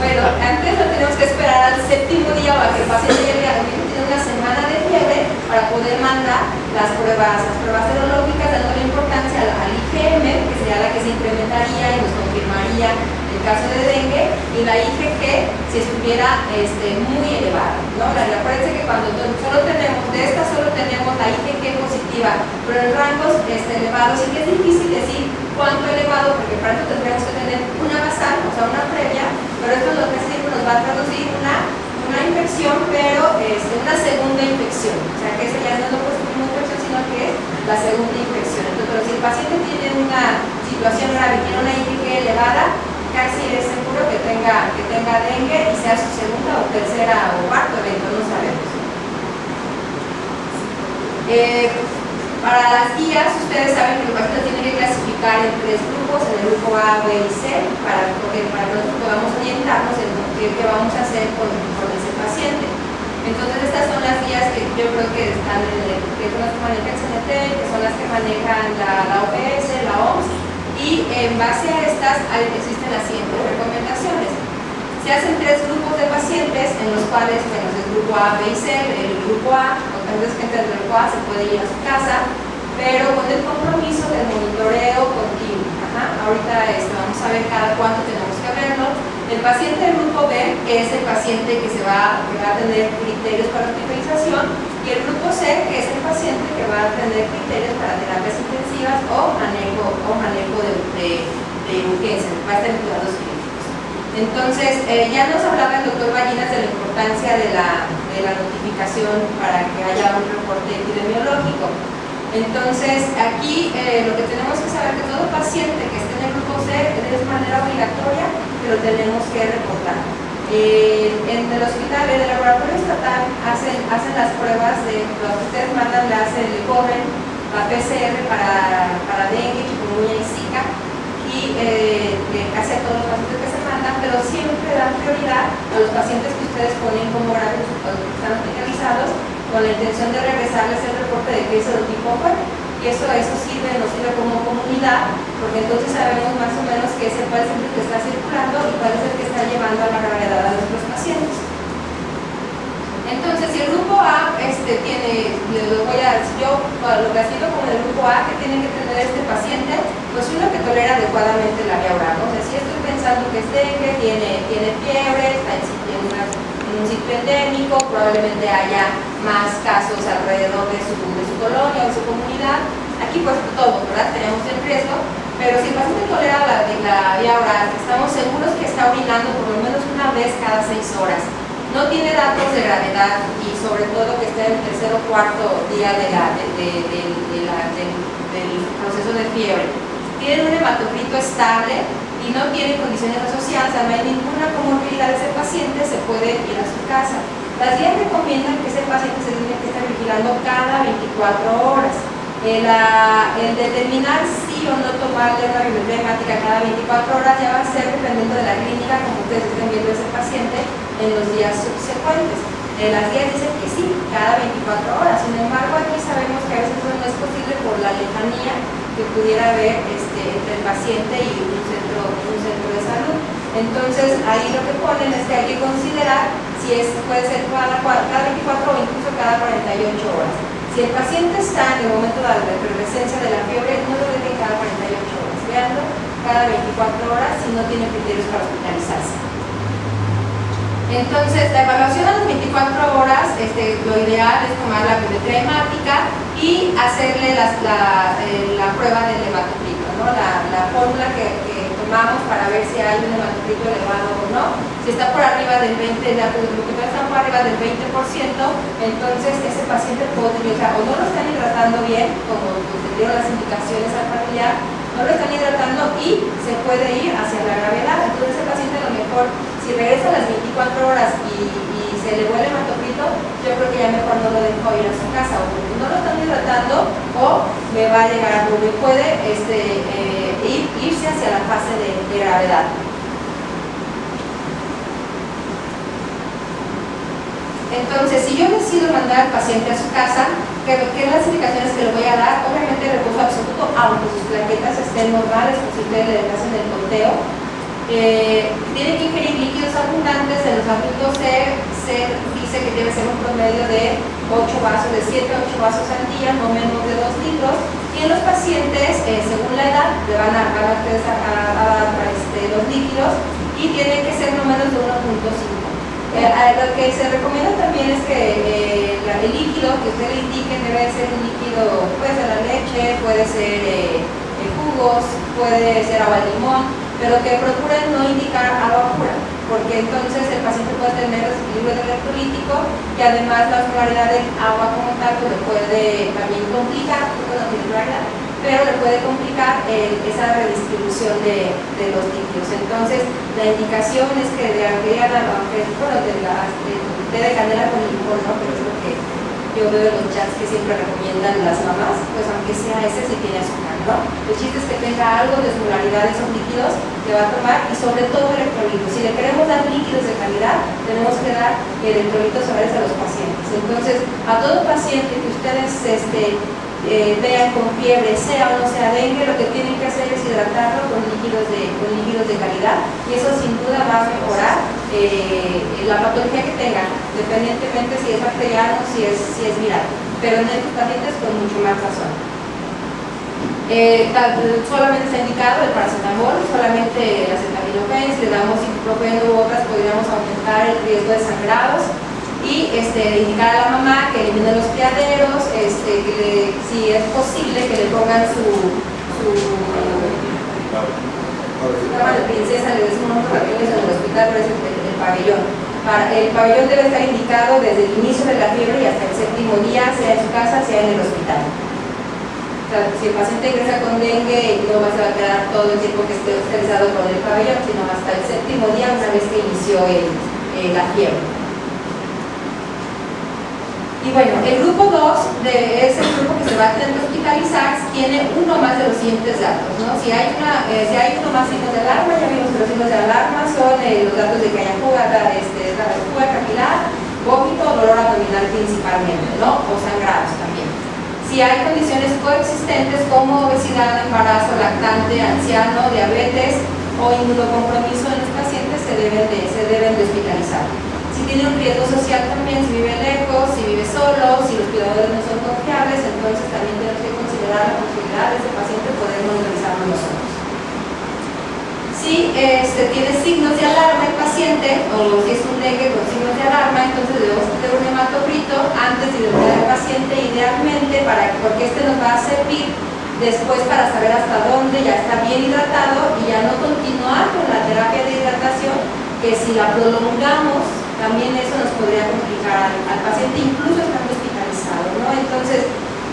Speaker 3: Bueno, antes lo tenemos que esperar al 7º día o a que el paciente llegue a tiene una semana de fiebre para poder mandar las pruebas serológicas, dando la importancia al IgM, que sería la que se incrementaría y nos confirmaría el caso de dengue, y la IgG si estuviera muy elevada, ¿no? Acuérdense que cuando solo tenemos la IgG positiva, pero en rangos elevados, sí que es difícil decir cuánto elevado, porque para eso tendríamos que tener una basal, o sea, una previa, pero esto lo que siempre nos va a traducir una infección, pero una segunda infección, o sea, que esa ya no es lo positivo de una infección, sino que es la segunda infección. Entonces, pero si el paciente tiene una situación grave, tiene una IgG elevada, casi es seguro que tenga dengue, y sea su segunda o tercera o cuarto evento, no sabemos. Para las guías, ustedes saben que los pacientes tienen que clasificar en 3 grupos, en el grupo A, B y C, para que nosotros podamos orientarnos en qué vamos a hacer con ese paciente. Entonces, estas son las guías que yo creo que están que son las que maneja el CNT, que son las que manejan la OPS, la OMS, y en base a estas existen las siguientes recomendaciones. Se hacen 3 grupos de pacientes, en los cuales, bueno, es el grupo A, B y C. El grupo A, entonces gente del grupo A se puede ir a su casa, pero con el compromiso del monitoreo continuo. Ahorita vamos a ver cada cuánto tenemos que verlo. El paciente del grupo B es el paciente que va a tener criterios para hospitalización, y el grupo C, que es el paciente que va a tener criterios para terapias intensivas o manejo de urgencia, va a estar en cuidados críticos. Entonces, ya nos hablaba el doctor Ballinas de la importancia de la notificación para que haya un reporte epidemiológico. Entonces, aquí lo que tenemos que saber es que todo paciente que esté en el grupo C es de manera obligatoria que lo tenemos que reportar. En el hospital, en el laboratorio estatal, hacen las pruebas de lo que ustedes mandan, le hacen el CORREN, la PCR para dengue, chikungunya y zika, y casi a todos los pacientes que se mandan, pero siempre dan prioridad a los pacientes que ustedes ponen como graves o que están hospitalizados, con la intención de regresarles el reporte de que es el tipo fue. Y eso nos sirve como comunidad, porque entonces sabemos más o menos cuál es el que está circulando y cuál es el que está llevando a la gravedad a nuestros pacientes. Entonces, si el grupo A yo lo clasifico como el grupo A, que tiene que tener este paciente, pues uno que tolera adecuadamente la vía oral, ¿no? O sea, si estoy pensando que es dengue, tiene fiebre, está en un sitio endémico, probablemente haya más casos alrededor de su colonia o de su comunidad. Aquí pues todo, ¿verdad? Tenemos el riesgo, pero si el paciente tolera la vía oral, estamos seguros que está orinando por lo menos una vez cada 6 horas, no tiene datos de gravedad y sobre todo que esté en el tercer o cuarto día del proceso de fiebre, tiene un hematocrito estable y no tiene condiciones asociadas, o sea, no hay ninguna comorbilidad de ese paciente, se puede ir a su casa. Las guías recomiendan que ese paciente se tiene que estar vigilando cada 24 horas. El determinar si o no tomarle una biometría hemática cada 24 horas ya va a ser dependiendo de la clínica, como ustedes estén viendo ese paciente en los días subsecuentes. Las guías dicen que sí, cada 24 horas. Sin embargo, aquí sabemos que a veces eso no es posible por la lejanía que pudiera haber entre el paciente y un centro de salud. Entonces, ahí lo que ponen es que hay que considerar si puede ser cada 24 o incluso cada 48 horas. Si el paciente está en el momento de la efervescencia de la fiebre, no lo dejen cada 48 horas, veanlo cada 24 horas si no tiene criterios para hospitalizarse. Entonces, la evaluación a las 24 horas, lo ideal es tomar la biometría hemática y hacerle la prueba del hematocrito, ¿no? La fórmula que tomamos para ver si hay un hematocrito elevado o no. Si está por arriba del 20%, está por arriba del 20%, entonces ese paciente podría, o no lo están hidratando bien, como les dieron las indicaciones al familiar, no lo están hidratando y se puede ir hacia la gravedad. Entonces el paciente a lo mejor, si regresa a las 24 horas y se elevó el hematocrito, yo creo que ya mejor no lo dejo ir a su casa, o porque no lo están hidratando o me va a llegar a donde puede irse hacia la fase de gravedad. Entonces, si yo decido mandar al paciente a su casa, ¿qué son las indicaciones que le voy a dar? Obviamente reposo absoluto, aunque sus plaquetas estén normales, pues si ustedes le hacen el conteo. Tiene que ingerir líquidos abundantes. En los adultos se dice que debe ser un promedio de 8 vasos, de 7 a 8 vasos al día, no menos de 2 litros. Y en los pacientes, según la edad, le van a dar los líquidos y tienen que ser no menos de 1.5. Lo que se recomienda también es que el líquido que usted le indique debe ser un líquido, puede ser la leche, puede ser jugos, puede ser agua de limón, pero que procuren no indicar agua pura, porque entonces el paciente puede tener desequilibrio electrolítico y además la osmolaridad del agua como tal le puede también complicar, pero le puede complicar esa redistribución de los líquidos. Entonces, la indicación es que de canela con limón, ¿no? Pero es lo que yo veo en los chats que siempre recomiendan las mamás, pues aunque sea ese si tiene azúcar, ¿no? El chiste es que tenga algo de osmolaridad de esos líquidos que va a tomar y sobre todo electrolitos. Si le queremos dar líquidos de calidad, tenemos que dar electrolitos orales a los pacientes. Entonces, a todo paciente que ustedes vean con fiebre, sea o no sea dengue, lo que tienen que hacer es hidratarlo con líquidos de calidad y eso sin duda va a mejorar la patología que tenga, independientemente si es bacteriano o si es viral, pero en estos pacientes con mucho más razón. Solamente está indicado el paracetamol, solamente la acetaminofén acetaminofén. Si le damos ibuprofeno u otras, podríamos aumentar el riesgo de sangrados. Y indicar a la mamá que elimine los criaderos, si es posible que le pongan su cama de princesa, le decimos nosotros en el hospital, pero es el pabellón. El pabellón debe estar indicado desde el inicio de la fiebre y hasta el 7º día, sea en su casa, sea en el hospital. O sea, si el paciente ingresa con dengue, no se va a quedar todo el tiempo que esté hospitalizado con el pabellón, sino hasta el 7º día, una vez que inició la fiebre. Y bueno, el grupo 2 es el grupo que se va a tener que hospitalizar, tiene uno más de los siguientes datos, ¿no? Si hay uno más signos de alarma, ya vimos que los signos de alarma son los datos de que haya fuga capilar, vómito, dolor abdominal principalmente, ¿no? O sangrados también. Si hay condiciones coexistentes como obesidad, embarazo, lactante, anciano, diabetes o inmunocompromiso en los pacientes, se deben de hospitalizar. Si tiene un riesgo social también, si vive lejos, si vive solo, si los cuidadores no son confiables, entonces también tenemos que considerar la posibilidad de ese paciente poder monitorizarlo nosotros. Si tiene signos de alarma el paciente, o si es un dengue con signos de alarma, entonces debemos hacer un hematocrito antes de identificar al paciente, idealmente, porque nos va a servir después para saber hasta dónde ya está bien hidratado y ya no continuar con la terapia de hidratación, que si la prolongamos, también eso nos podría complicar al paciente, incluso estando hospitalizado, ¿no? Entonces,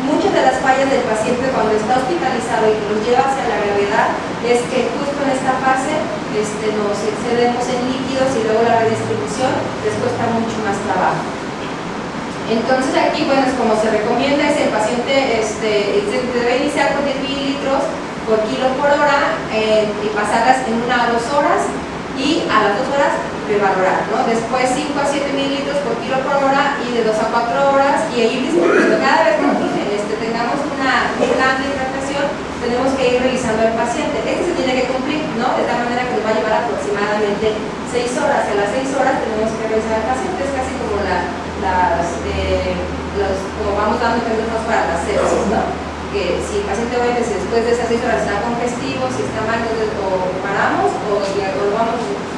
Speaker 3: muchas de las fallas del paciente cuando está hospitalizado y que nos lleva hacia la gravedad es que justo en esta fase nos excedemos en líquidos y luego la redistribución les cuesta mucho más trabajo. Entonces aquí, bueno, es como se recomienda, es el paciente se debe iniciar con 10 mililitros por kilo por hora y pasarlas en 1 a 2 horas y a las 2 horas revalorar, ¿no? Después 5 a 7 mililitros por kilo por hora y de 2 a 4 horas y ir distribuyendo. Cada vez que nosotros tengamos un plan de hidratación, tenemos que ir revisando al paciente. Se tiene que cumplir, ¿no? De tal manera que nos va a llevar aproximadamente 6 horas. A las 6 horas tenemos que revisar al paciente, es casi como como vamos dando ejemplos para las sepsis, ¿no? Que si el paciente obviamente después de esas 6 horas está congestivo, si está mal, entonces o paramos o lo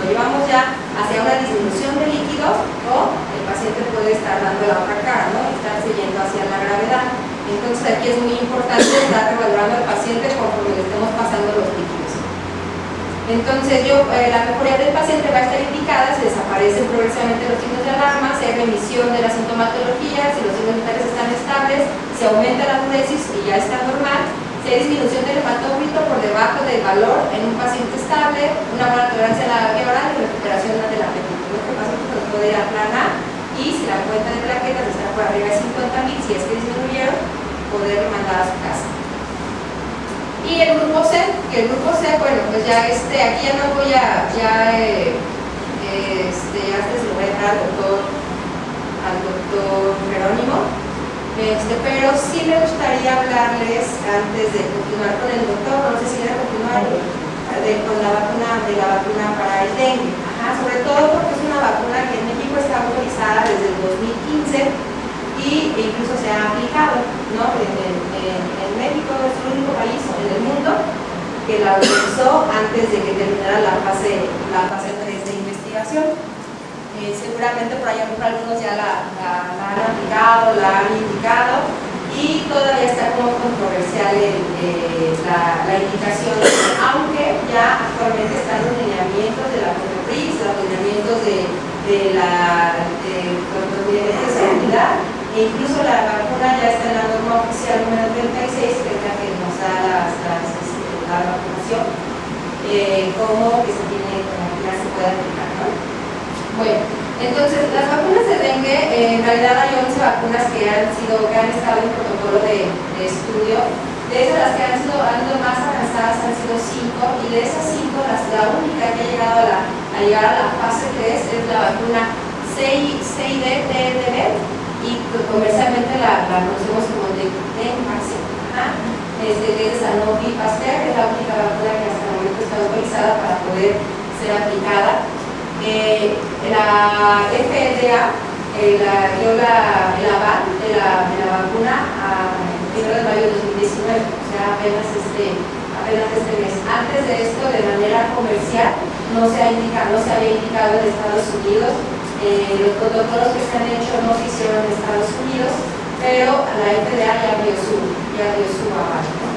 Speaker 3: llevamos ya hacia una disminución de líquidos, o el paciente puede estar dando la otra cara, ¿no? Estarse yendo hacia la gravedad. Entonces aquí es muy importante estar evaluando al paciente conforme le estemos pasando los líquidos. Entonces la mejoría del paciente va a estar indicada si desaparecen progresivamente los signos de alarma, si hay remisión de la sintomatología, si los signos vitales están estables, si aumenta la diuresis y ya está normal, si hay disminución del hematócrito por debajo del valor en un paciente estable, una buena tolerancia a la vía oral y recuperación del apetito. Este paciente nos puede ir a plan A y si la cuenta de plaquetas está por arriba de 50.000, si es que disminuyeron, poder mandar a su casa. Y el grupo C, bueno, pues ya aquí ya no voy a, se lo voy a dejar al doctor Jerónimo, pero sí me gustaría hablarles antes de continuar con el doctor, no sé si quieren continuar con la vacuna para el dengue, sobre todo porque es una vacuna que en México está autorizada desde el 2015 y incluso se ha aplicado, ¿no? En México es el único país en el mundo que la autorizó antes de que terminara la fase 3 de investigación. Seguramente por ahí algunos ya la han aplicado, la han indicado y todavía está como controversial la indicación, aunque ya actualmente están los lineamientos de la COFEPRIS, los lineamientos de seguridad. E incluso la vacuna ya está en la norma oficial número 36, que es la que nos da la vacunación, como que ya se puede aplicar, ¿no? Bueno, entonces las vacunas de dengue, en realidad hay 11 vacunas que han estado en protocolo de estudio. De esas, las que han sido más avanzadas han sido 5, y de esas 5, la única que ha llegado a llegar a la fase 3 es la vacuna CID-TDB, y comercialmente la conocemos como Denvax, es de Sanofi Pasteur, que es la única vacuna que hasta el momento está autorizada para poder ser aplicada. La FDA dio el aval de la vacuna a 1 de mayo de 2019, o sea, apenas apenas este mes. Antes de esto, de manera comercial, no se había indicado en Estados Unidos. Los protocolos que se han hecho no se hicieron en Estados Unidos, pero la FDA ya dio su aval, ¿no?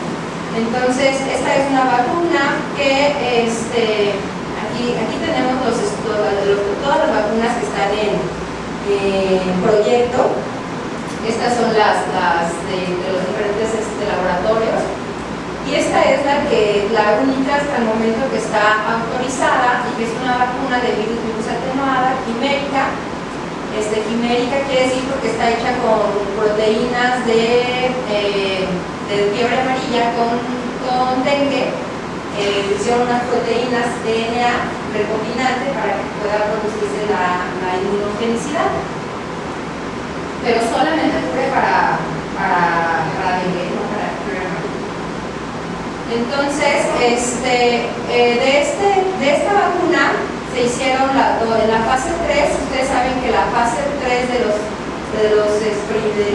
Speaker 3: Entonces, esta es una vacuna que aquí tenemos todas las vacunas que están en proyecto. Estas son las de los diferentes laboratorios. Y esta es la única hasta el momento que está autorizada y que es una vacuna de virus atenuada, quimérica. Quimérica quiere decir porque está hecha con proteínas de fiebre amarilla con dengue. Hicieron unas proteínas DNA recombinante para que pueda producirse la inmunogenicidad. Pero solamente fue para dengue, no para fiebre amarilla. Entonces, de esta vacuna se hicieron en la fase 3. Ustedes saben que la fase 3 de los estudios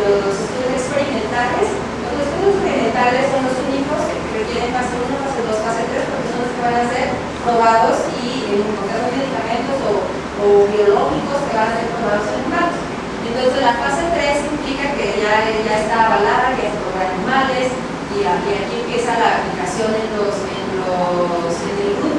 Speaker 3: experimentales, los estudios experimentales son los únicos que requieren fase 1, fase 2, fase 3, porque son los que van a ser probados y en los medicamentos o biológicos que van a ser probados en humanos. Entonces la fase 3 implica que ya está avalada, que es por animales, y aquí empieza la aplicación en el grupo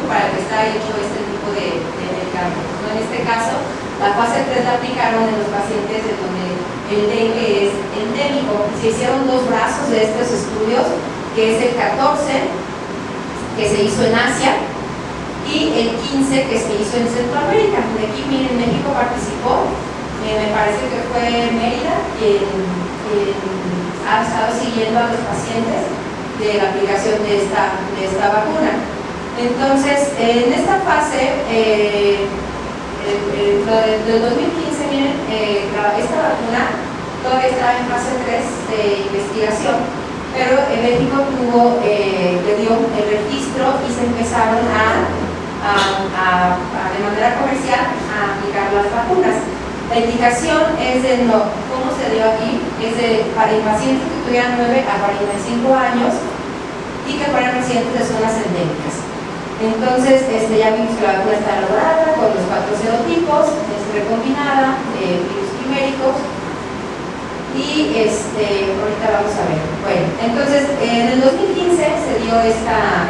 Speaker 3: para el que está hecho este tipo de medicamentos, ¿no? En este caso, la fase 3 la aplicaron en los pacientes en donde el dengue es endémico. Se hicieron dos brazos de estos estudios, que es el 14, que se hizo en Asia, y el 15, que se hizo en Centroamérica. Aquí, miren, México participó. Me parece que fue Mérida quien ha estado siguiendo a los pacientes de la aplicación de esta vacuna. Entonces, en esta fase, del 2015, miren, esta vacuna todavía estaba en fase 3 de investigación, pero en México le dio el registro y se empezaron de manera comercial a aplicar las vacunas. La indicación es ¿cómo se dio aquí? Es para pacientes que tuvieran 9 a 45 años y que fueran residentes de zonas endémicas. Entonces, ya vimos que la vacuna está elaborada con los 4 serotipos, es recombinada de virus quiméricos y ahorita vamos a ver. Bueno, entonces, en el 2015 se dio este aval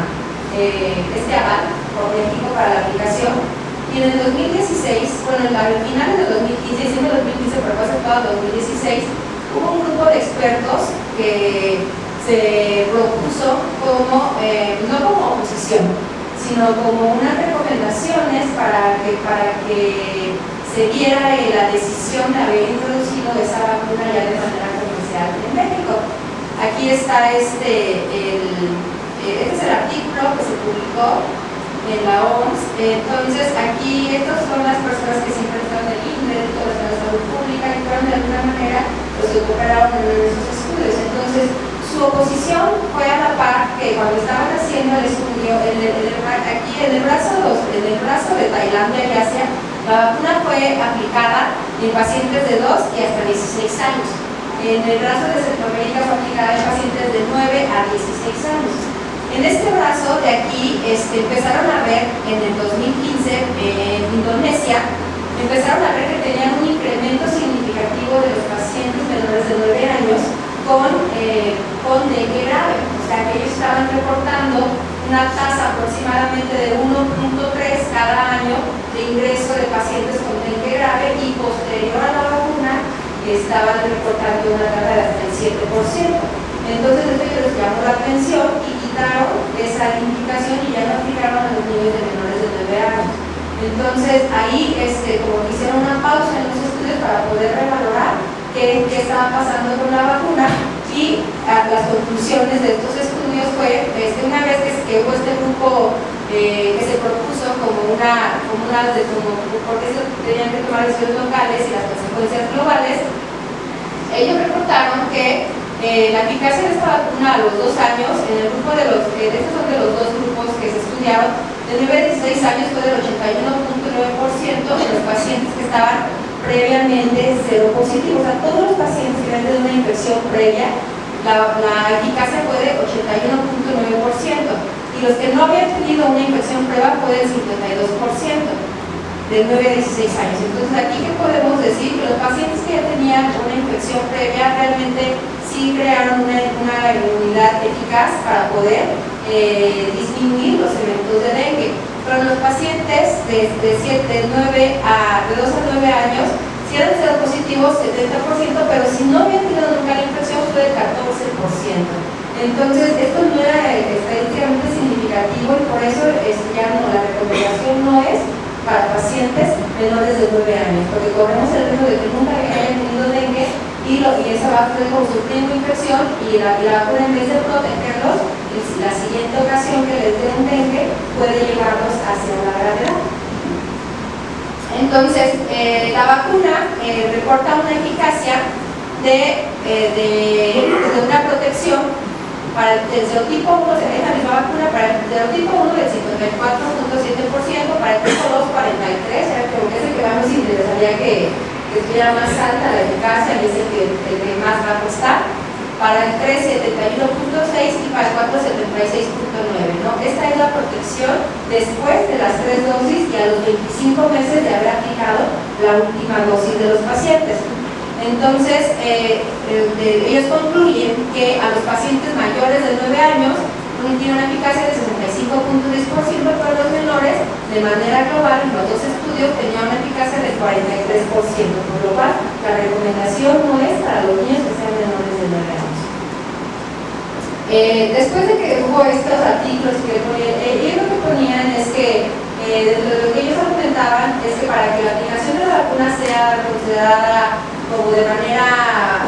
Speaker 3: por México para la aplicación. Y en el 2016, bueno, al final del 2015, diciembre del 2015, pero fue aceptado en 2016, hubo un grupo de expertos que se propuso no como oposición, sino como unas recomendaciones para que se diera la decisión de haber introducido esa vacuna ya de manera comercial en México. Aquí está este es el artículo que se publicó en la OMS. Entonces, aquí estas son las personas que siempre están en el INDE, todas las de salud pública, y fueron de alguna manera los que cooperaron en esos estudios. Entonces, su oposición fue a la par que cuando estaban haciendo el estudio, aquí en el brazo de Tailandia y Asia, la vacuna fue aplicada en pacientes de 2 y hasta 16 años. En el brazo de Centroamérica fue aplicada en pacientes de 9 a 16 años. En este brazo de aquí empezaron a ver en el 2015 en Indonesia, empezaron a ver que tenían un incremento significativo de los pacientes menores de 9 años con dengue grave. O sea que ellos estaban reportando una tasa aproximadamente de 1.3 cada año de ingreso de pacientes con dengue grave, y posterior a la vacuna estaban reportando una tasa de hasta el 7%. Entonces esto ya les llamó la atención y quitaron esa indicación y ya no aplicaron a los niños de menores de 9 años. Entonces ahí como que hicieron una pausa en los estudios para poder revalorar qué estaba pasando con la vacuna, y las conclusiones de estos estudios fue, una vez que hubo este grupo que se propuso porque tenían que tomar decisiones locales y las consecuencias globales, ellos reportaron que la eficacia de esta vacuna a los 2 años, en el grupo estos son de los 2 grupos que se estudiaron, de 9 a 16 años fue del 81.9% de los pacientes que estaban previamente seropositivos. O sea, todos los pacientes que habían tenido una infección previa, la eficacia fue de 81.9%. y los que no habían tenido una infección previa fue del 52%, de 9 a 16 años. Entonces, aquí, ¿qué podemos decir? Que los pacientes que ya tenían una infección previa realmente sí crearon una inmunidad eficaz para poder disminuir los eventos de dengue. Pero los pacientes de 2 a 9 años sí eran seropositivos 70%, pero si no habían tenido nunca la infección fue del 14%. Entonces, esto no era estadísticamente significativo y por eso ya no, la recomendación no es para pacientes menores de 9 años, porque corremos el riesgo de que nunca hayan tenido dengue y esa va a ser como sufriendo infección y la vacuna, en vez de protegerlos, la siguiente ocasión que les dé un dengue puede llevarlos hacia la gravedad. Entonces, la vacuna reporta una eficacia de una protección para el serotipo 1, se deja la misma vacuna para el serotipo 1 del 54.7%, para el tipo 2, 43%, porque es el que más nos interesaría que estuviera más alta la eficacia y es el que más bajo está. Para el 3, 71.6% y para el 4, 76.9%, ¿no? Esta es la protección después de las 3 dosis y a los 25 meses de haber aplicado la última dosis de los pacientes. Entonces, ellos concluyen que a los pacientes mayores de 9 años tiene una eficacia de 65.10%, pero los menores, de manera global, en los dos estudios, tenían una eficacia de 43%, por lo cual la recomendación no es para los niños que sean menores de 9 años. Después de que hubo estos artículos que ellos lo que ponían es que lo que ellos argumentaban es que para que la aplicación de la vacuna sea considerada como de manera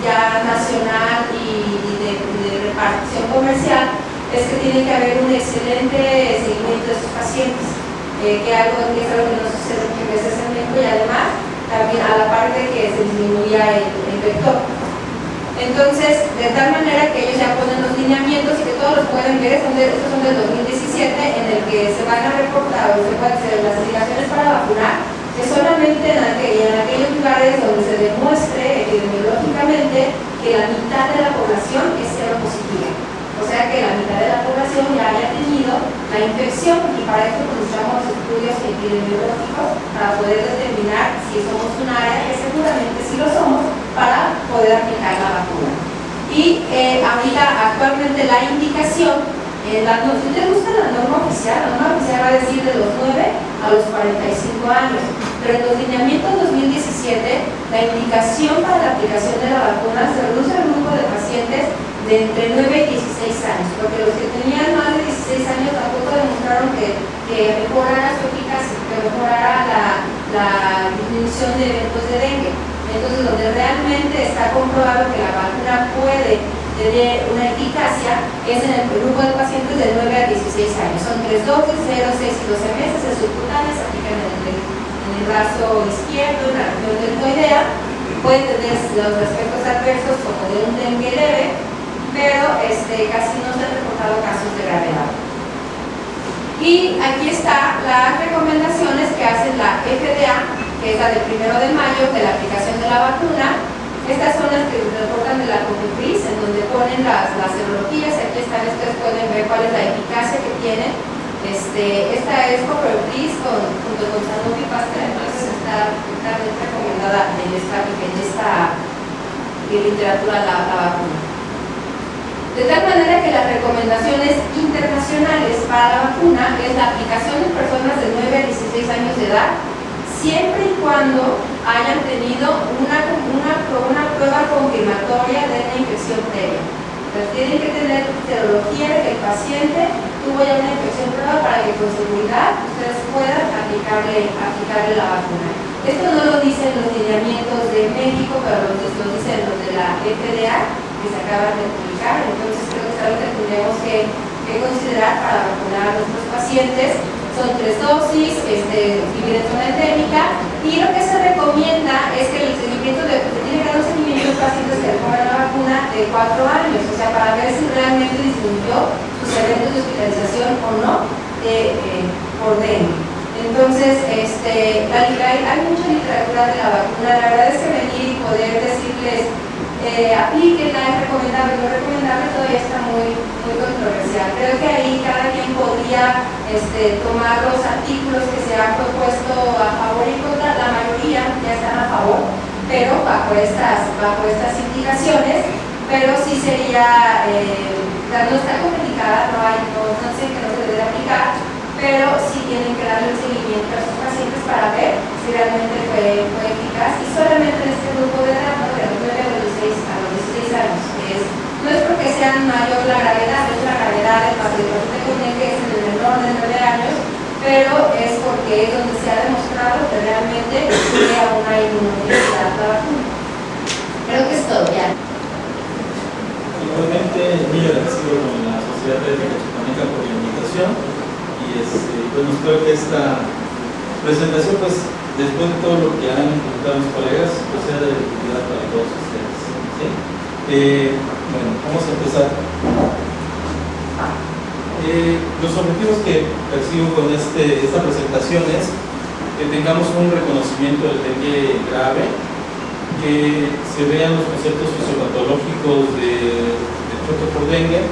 Speaker 3: ya nacional y de repartición comercial, es que tiene que haber un excelente seguimiento de estos pacientes, que es algo que no sucede muchas veces en México, y además también a la par de que se disminuya el vector. Entonces, de tal manera que ellos ya ponen los lineamientos y que todos los pueden ver, estos son del 2017, en el que se van a reportar o se pueden hacer las indicaciones para vacunar, que solamente en aquellos lugares donde se demuestre epidemiológicamente que la mitad de la población es seropositiva. O sea que la mitad de la población ya haya tenido la infección, y para esto necesitamos estudios epidemiológicos para poder determinar si somos un área, que seguramente sí lo somos, para poder aplicar la vacuna. Y ahorita actualmente la indicación, si te gusta la norma oficial va a decir de los 9 a los 45 años, pero en los lineamientos 2017 la indicación para la aplicación de la vacuna se reduce al grupo de pacientes de entre 9 y 16 años, porque los que tenían más de 16 años tampoco demostraron que mejorara su eficacia, que mejorara la disminución de eventos de dengue. Entonces, donde realmente está comprobado que la vacuna puede tener una eficacia es en el grupo de pacientes de 9 a 16 años. Son 3 dosis, 0, 6 y 12 meses de subcutánea, se aplican en el brazo izquierdo, en la región deltoidea. Pueden tener los aspectos adversos como de un dengue leve, pero casi no se han reportado casos de gravedad. Y aquí están las recomendaciones que hace la FDA, que es la del 1 de mayo, de la aplicación de la vacuna. Estas son las que reportan de la COFEPRIS, en donde ponen las serologías. Aquí están, ustedes pueden ver cuál es la eficacia que tienen. Esta es COFEPRIS junto con Sanofi Pasteur, entonces está totalmente recomendada en esta literatura la vacuna. De tal manera que las recomendaciones internacionales para la vacuna es la aplicación en personas de 9 a 16 años de edad, siempre y cuando hayan tenido una prueba confirmatoria de una infección previa. Entonces tienen que tener serología de que el paciente tuvo ya una infección previa para que con seguridad ustedes puedan aplicarle la vacuna. Esto no lo dicen los lineamientos de México, pero lo dicen los de la FDA, que se acaban de publicar. Entonces creo que es algo que tendríamos que considerar para vacunar a nuestros pacientes. Son 3 dosis, dividen zona endémica, y lo que se recomienda es que el seguimiento tiene que dar un seguimiento de pacientes que reciban la vacuna de 4 años, o sea, para ver si realmente disminuyó sus eventos de hospitalización o no por dengue. Entonces, hay mucha literatura de la vacuna. La verdad es que venir y poder decirles aplíquenla, es recomendable, no recomendable, todavía está muy controversial. Creo que ahí cada tomar los artículos que se han propuesto a favor y contra. La mayoría ya están a favor, pero bajo estas indicaciones, pero sí sería, no está complicada, no sé que no se debe aplicar, pero sí tienen que darle un seguimiento a sus pacientes para ver si realmente fue eficaz, y solamente en este grupo de edad, ¿no? De los 9 a los 16 años, no es porque sean mayor la gravedad, no es la gravedad del paciente que es en el menor de 9 años, pero es porque es donde se ha demostrado que realmente crea una inmunidad a la vacuna. Creo que es todo, ya.
Speaker 4: Igualmente, muy agradecido con la Sociedad Atlética Chipaneca por la invitación, y bueno, espero que esta presentación, pues, después de todo lo que han comentado mis colegas, pues sea de utilidad para todos ustedes, ¿sí? Bueno, vamos a empezar. Los objetivos que persigo con esta presentación es que tengamos un reconocimiento del dengue grave, que se vean los conceptos fisiopatológicos de choque por dengue,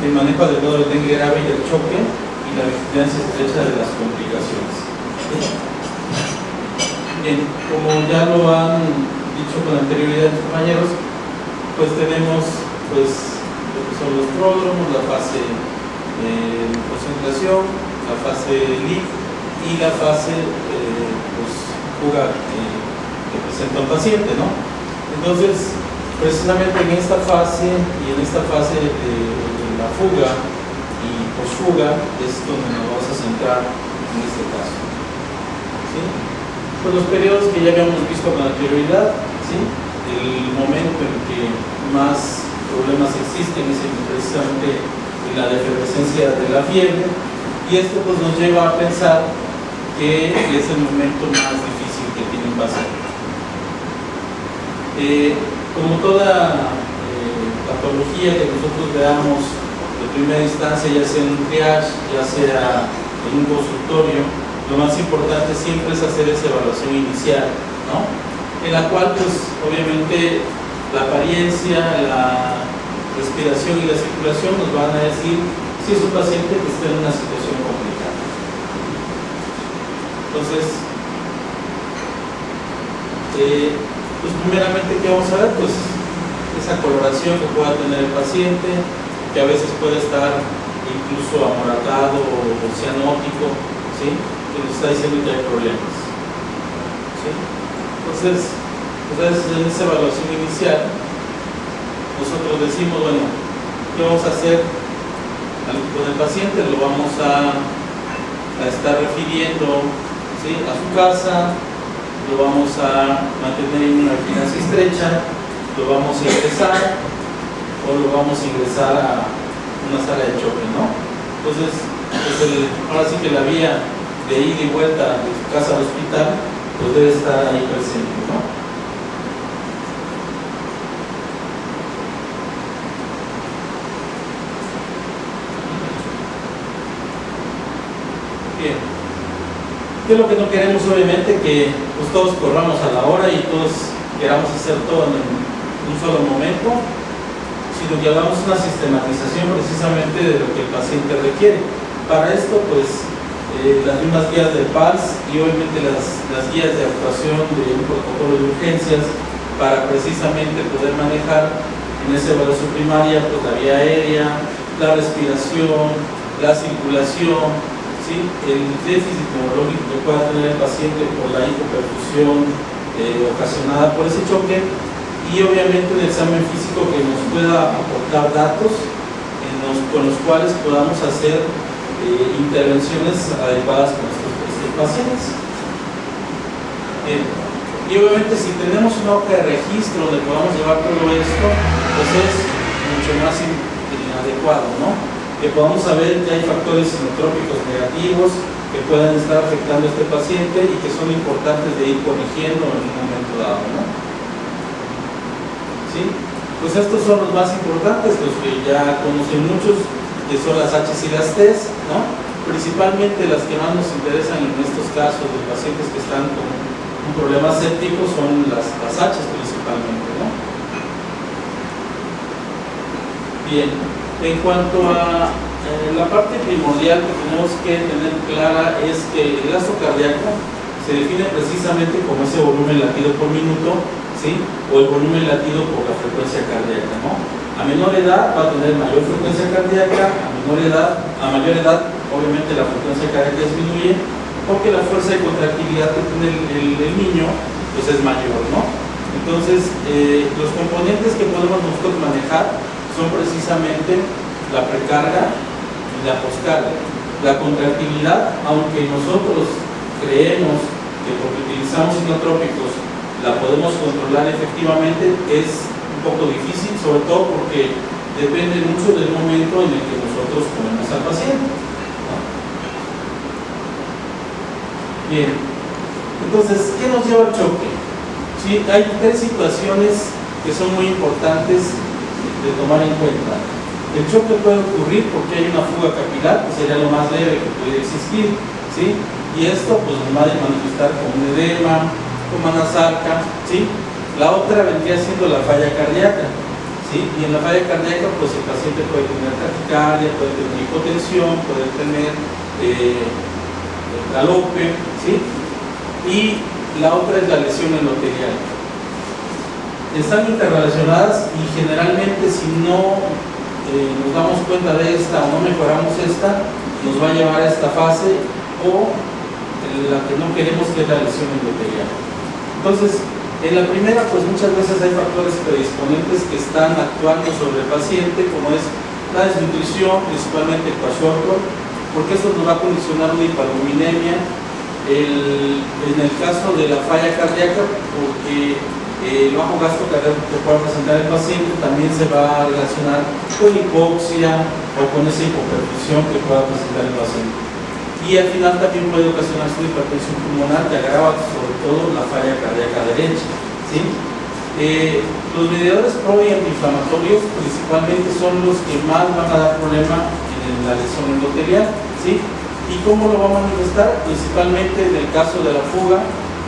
Speaker 4: el manejo adecuado del dengue grave y el choque, y la vigilancia estrecha de las complicaciones. Bien, como ya lo han dicho con anterioridad mis compañeros, pues tenemos lo que son los pródromos, la fase de concentración, la fase LIC y la fase fuga que presenta un paciente, ¿no? Entonces, precisamente en esta fase y en esta fase de la fuga y posfuga es donde nos vamos a centrar en este caso, ¿sí? Pues los periodos que ya habíamos visto con anterioridad, ¿sí? El momento en que más problemas existen es precisamente la efervescencia de la fiebre, y esto pues nos lleva a pensar que es el momento más difícil que tiene un paciente. Como toda patología que nosotros veamos de primera instancia, ya sea en un triage, ya sea en un consultorio, lo más importante siempre es hacer esa evaluación inicial, ¿no? En la cual pues obviamente la apariencia, la respiración y la circulación nos van a decir si es un paciente que está en una situación complicada. Entonces, pues primeramente, ¿qué vamos a ver? Pues esa coloración que pueda tener el paciente, que a veces puede estar incluso amoratado o cianótico, ¿sí? Que nos está diciendo que hay problemas, ¿sí? Entonces, en esa evaluación inicial, nosotros decimos, bueno, ¿qué vamos a hacer con el paciente? Lo vamos a estar refiriendo, ¿sí? A su casa, lo vamos a mantener en una vigilancia estrecha, lo vamos a ingresar o lo vamos a ingresar a una sala de choque, ¿no? Entonces, pues ahora sí que la vía de ida y vuelta de su casa al hospital, pues debe estar ahí presente, ¿no? Bien. ¿Qué es lo que no queremos? Obviamente que pues, todos corramos a la hora y todos queramos hacer todo en un solo momento, sino que hagamos una sistematización precisamente de lo que el paciente requiere. Para esto, pues, las mismas guías del PALS y obviamente las guías de actuación de un protocolo de urgencias para precisamente poder manejar en esa evaluación primaria pues, la vía aérea, la respiración, la circulación, ¿sí? El déficit neurológico que pueda tener el paciente por la hipoperfusión ocasionada por ese choque, y obviamente un examen físico que nos pueda aportar datos con los cuales podamos hacer intervenciones adecuadas con estos pacientes. Y obviamente si tenemos una hoja de registro donde podamos llevar todo esto, pues es mucho más adecuado, ¿no? Que podamos saber que hay factores sinotrópicos negativos que pueden estar afectando a este paciente y que son importantes de ir corrigiendo en un momento dado, ¿no? ¿Sí? Pues estos son los más importantes, los que ya conocen muchos, que son las H y las T, ¿no? Principalmente las que más nos interesan en estos casos de pacientes que están con un problema séptico son las H principalmente, ¿no? Bien. En cuanto a La parte primordial que tenemos que tener clara es que el gasto cardíaco se define precisamente como ese volumen latido por minuto, ¿sí? O el volumen latido por la frecuencia cardíaca, ¿no? A menor edad va a tener mayor frecuencia cardíaca, a mayor edad obviamente la frecuencia cardíaca disminuye porque la fuerza de contractilidad que tiene el niño pues es mayor, ¿no? Entonces los componentes que podemos nosotros manejar son precisamente la precarga y la poscarga. La contractilidad, aunque nosotros creemos que porque utilizamos inotrópicos la podemos controlar efectivamente, es un poco difícil, sobre todo porque depende mucho del momento en el que nosotros ponemos al paciente, ¿no? Bien, entonces, ¿qué nos lleva al choque? Sí, hay tres situaciones que son muy importantes de tomar en cuenta. El choque puede ocurrir porque hay una fuga capilar, que sería lo más leve que puede existir, ¿sí? Y esto pues nos va a manifestar con un edema, con anasarca, ¿sí? La otra vendría siendo la falla cardíaca, ¿sí? Y en la falla cardíaca pues el paciente puede tener taquicardia, puede tener hipotensión, puede tener galope, ¿sí? Y la otra es la lesión endotelial. Están interrelacionadas y generalmente si no nos damos cuenta de esta o no mejoramos esta, nos va a llevar a esta fase o la que no queremos, que es la lesión endotelial. Entonces, en la primera, pues muchas veces hay factores predisponentes que están actuando sobre el paciente, como es la desnutrición, principalmente el kwashiorkor, porque eso nos va a condicionar una hiperluminemia. En el caso de la falla cardíaca, porque el bajo gasto cardíaco que pueda presentar el paciente también se va a relacionar con hipoxia o con esa hipoperfusión que pueda presentar el paciente. Y al final también puede ocasionar una hipertensión pulmonar que agrava sobre todo la falla cardíaca derecha, ¿sí? Los mediadores pro y antiinflamatorios principalmente son los que más van a dar problema en la lesión endotelial, ¿sí? ¿Y cómo lo va a manifestar? Principalmente en el caso de la fuga,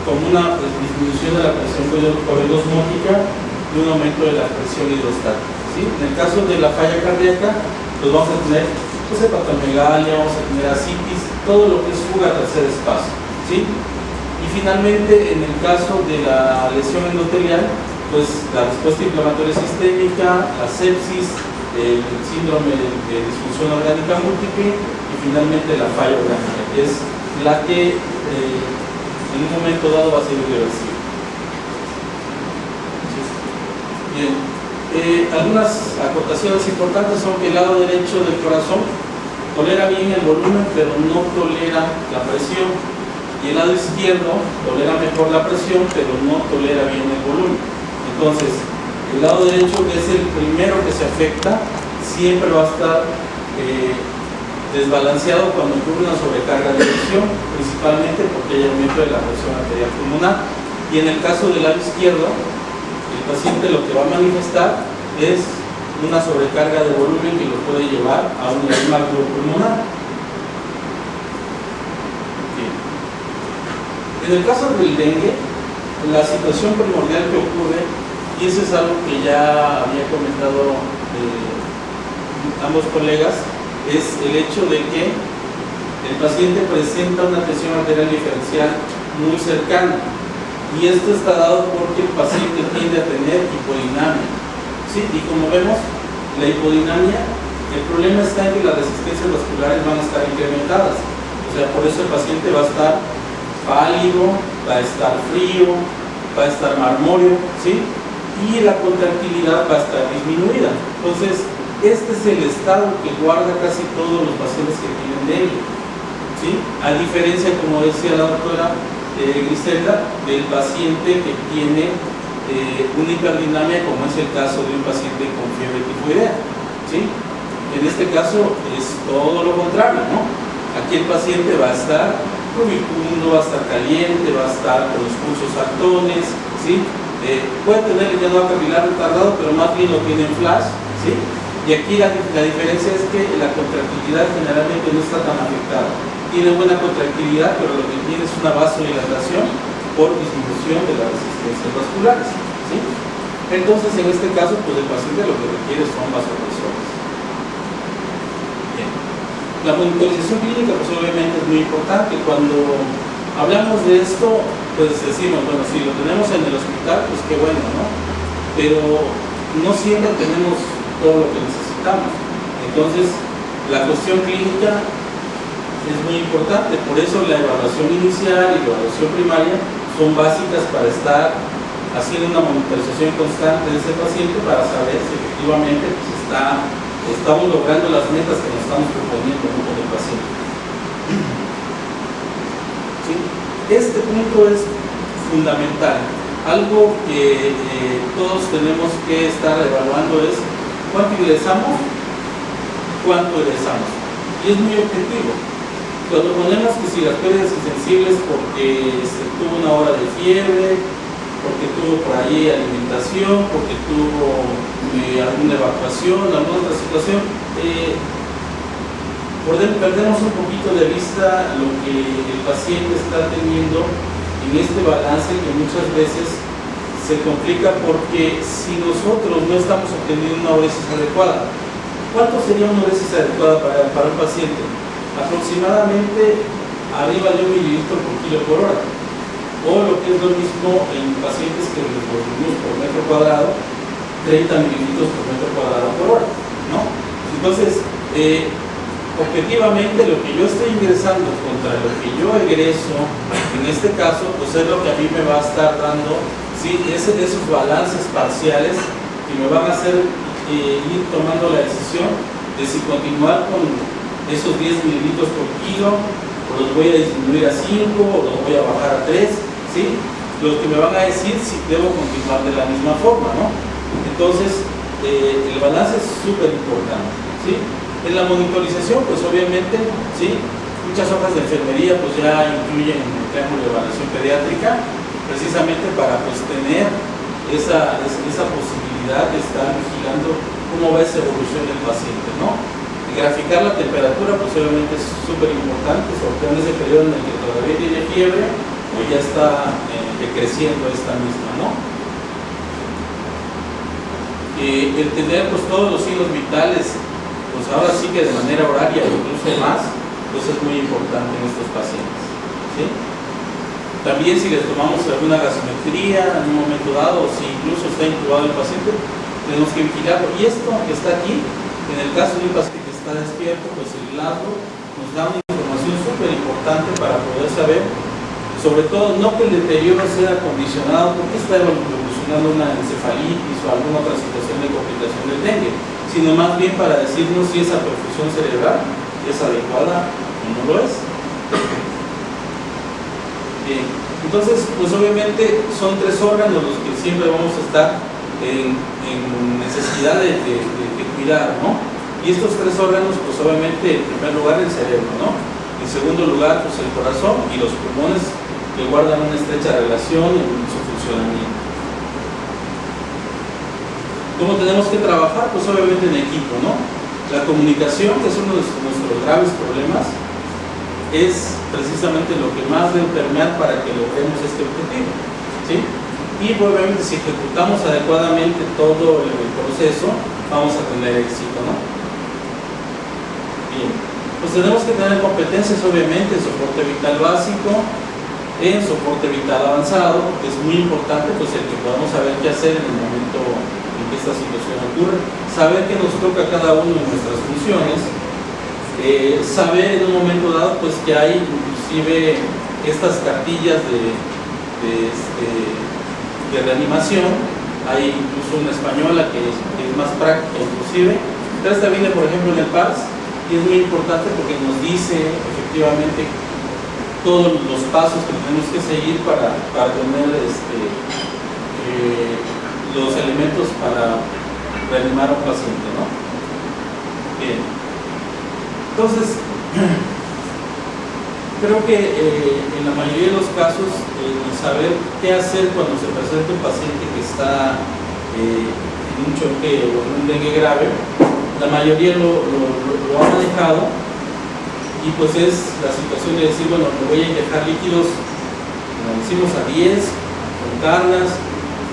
Speaker 4: con una disminución de la presión coelosmótica y un aumento de la presión hidrostática, ¿sí? En el caso de la falla cardíaca, pues vamos a tener pues, hepatomegalia, vamos a tener ascitis, todo lo que es fuga a tercer espacio, ¿sí? Y finalmente, en el caso de la lesión endotelial, pues la respuesta inflamatoria sistémica, la sepsis, el síndrome de disfunción orgánica múltiple y finalmente la falla orgánica, que es la que en un momento dado va a ser irreversible. Bien, algunas acotaciones importantes son que el lado derecho del corazón tolera bien el volumen, pero no tolera la presión, y el lado izquierdo tolera mejor la presión, pero no tolera bien el volumen. Entonces, el lado derecho, que es el primero que se afecta, siempre va a estar desbalanceado cuando ocurre una sobrecarga de presión, principalmente porque hay aumento de la presión arterial pulmonar. Y en el caso del lado izquierdo, el paciente lo que va a manifestar es una sobrecarga de volumen que lo puede llevar a un edema pulmonar. Bien. En el caso del dengue, la situación primordial que ocurre, y eso es algo que ya había comentado ambos colegas, es el hecho de que el paciente presenta una tensión arterial diferencial muy cercana, y esto está dado porque el paciente tiende a tener hipodinamia, ¿sí? Y como vemos, la hipodinamia, el problema está en que las resistencias vasculares van a estar incrementadas, o sea, por eso el paciente va a estar pálido, va a estar frío, va a estar marmóreo, ¿sí? Y la contractilidad va a estar disminuida. Entonces, este es el estado que guarda casi todos los pacientes que tienen dengue, ¿sí? A diferencia, como decía la doctora Griselda, del paciente que tiene una hiperdinamia, como es el caso de un paciente con fiebre tifoidea, ¿sí? En este caso es todo lo contrario, ¿no? Aquí el paciente va a estar rubicundo, va a estar caliente, va a estar con los pulsos saltones, ¿sí? Puede tener el llamado capilar retardado, pero más bien lo tiene en flash, ¿sí? Y aquí la diferencia es que la contractilidad generalmente no está tan afectada. Tiene buena contractilidad, pero lo que tiene es una vasodilatación por disminución de las resistencias vasculares, ¿sí? Entonces, en este caso, pues el paciente lo que requiere son vasopresoras. Bien. La monitorización clínica pues obviamente es muy importante. Cuando hablamos de esto, pues decimos, bueno, si lo tenemos en el hospital, pues qué bueno, ¿no? Pero no siempre tenemos todo lo que necesitamos. Entonces, la cuestión clínica es muy importante. Por eso la evaluación inicial y la evaluación primaria son básicas para estar haciendo una monitorización constante de ese paciente para saber si efectivamente pues, estamos logrando las metas que nos estamos proponiendo, ¿no?, con el paciente. ¿Sí? Este punto es fundamental. Algo que todos tenemos que estar evaluando es cuánto ingresamos, cuánto egresamos. Y es muy objetivo. Cuando ponemos que si las pérdidas insensibles porque se tuvo una hora de fiebre, porque tuvo por ahí alimentación, porque tuvo alguna evacuación, alguna otra situación, perdemos un poquito de vista lo que el paciente está teniendo en este balance que muchas veces se complica porque si nosotros no estamos obteniendo una uresis adecuada, ¿cuánto sería una uresis adecuada para un paciente? Aproximadamente arriba de 1 mililitro por kilo por hora, o lo que es lo mismo en pacientes que los volvimos por metro cuadrado, 30 mililitros por metro cuadrado por hora, ¿no? Entonces, objetivamente lo que yo estoy ingresando contra lo que yo egreso, en este caso, pues es lo que a mí me va a estar dando, ¿sí?, esos balances parciales que me van a hacer ir tomando la decisión de si continuar con esos 10 mililitros por kilo, o los voy a disminuir a 5, o los voy a bajar a 3, ¿sí? Los que me van a decir si debo continuar de la misma forma, ¿no? Entonces, el balance es súper importante, ¿sí? En la monitorización, pues obviamente, ¿sí?, muchas hojas de enfermería pues ya incluyen el triángulo de evaluación pediátrica, precisamente para pues tener esa posibilidad de estar vigilando cómo va esa evolución del paciente, ¿no? Y graficar la temperatura pues obviamente es súper importante, sobre todo en ese periodo en el que todavía tiene fiebre o ya está decreciendo esta misma, ¿no? El tener pues todos los signos vitales, pues ahora sí que de manera horaria, incluso más, pues es muy importante en estos pacientes, ¿sí? También si les tomamos alguna gasometría en un momento dado, o si incluso está intubado el paciente, tenemos que vigilarlo. Y esto que está aquí, en el caso de un paciente que está despierto, pues el labro nos da una información súper importante para poder saber, sobre todo, no que el deterioro sea condicionado porque está evolucionando una encefalitis o alguna otra situación de complicación del dengue, sino más bien para decirnos si esa perfusión cerebral es adecuada o no lo es. Bien, entonces, pues obviamente son 3 órganos los que siempre vamos a estar en necesidad de cuidar, ¿no? Y estos 3 órganos, pues obviamente, en primer lugar el cerebro, ¿no? En segundo lugar, pues el corazón y los pulmones, que guardan una estrecha relación en su funcionamiento. ¿Cómo tenemos que trabajar? Pues obviamente en equipo, ¿no? La comunicación, que es uno de nuestros graves problemas, es precisamente lo que más debe permear para que logremos este objetivo, ¿sí? Y obviamente si ejecutamos adecuadamente todo el proceso, vamos a tener éxito, ¿no? Bien, pues tenemos que tener competencias obviamente en soporte vital básico, en soporte vital avanzado, que es muy importante pues el que podamos saber qué hacer en el momento en que esta situación ocurre, saber qué nos toca a cada uno de nuestras funciones, saber en un momento dado pues que hay inclusive estas cartillas de reanimación, hay incluso una española que es más práctica inclusive, pero esta viene por ejemplo en el PARS y es muy importante porque nos dice efectivamente todos los pasos que tenemos que seguir para tener los elementos para reanimar a un paciente, ¿no? Bien. Entonces, creo que en la mayoría de los casos, saber qué hacer cuando se presenta un paciente que está en un choque o en un dengue grave, la mayoría lo ha manejado. Y pues es la situación de decir, bueno, me voy a inyectar líquidos, como decimos, a 10, con cargas,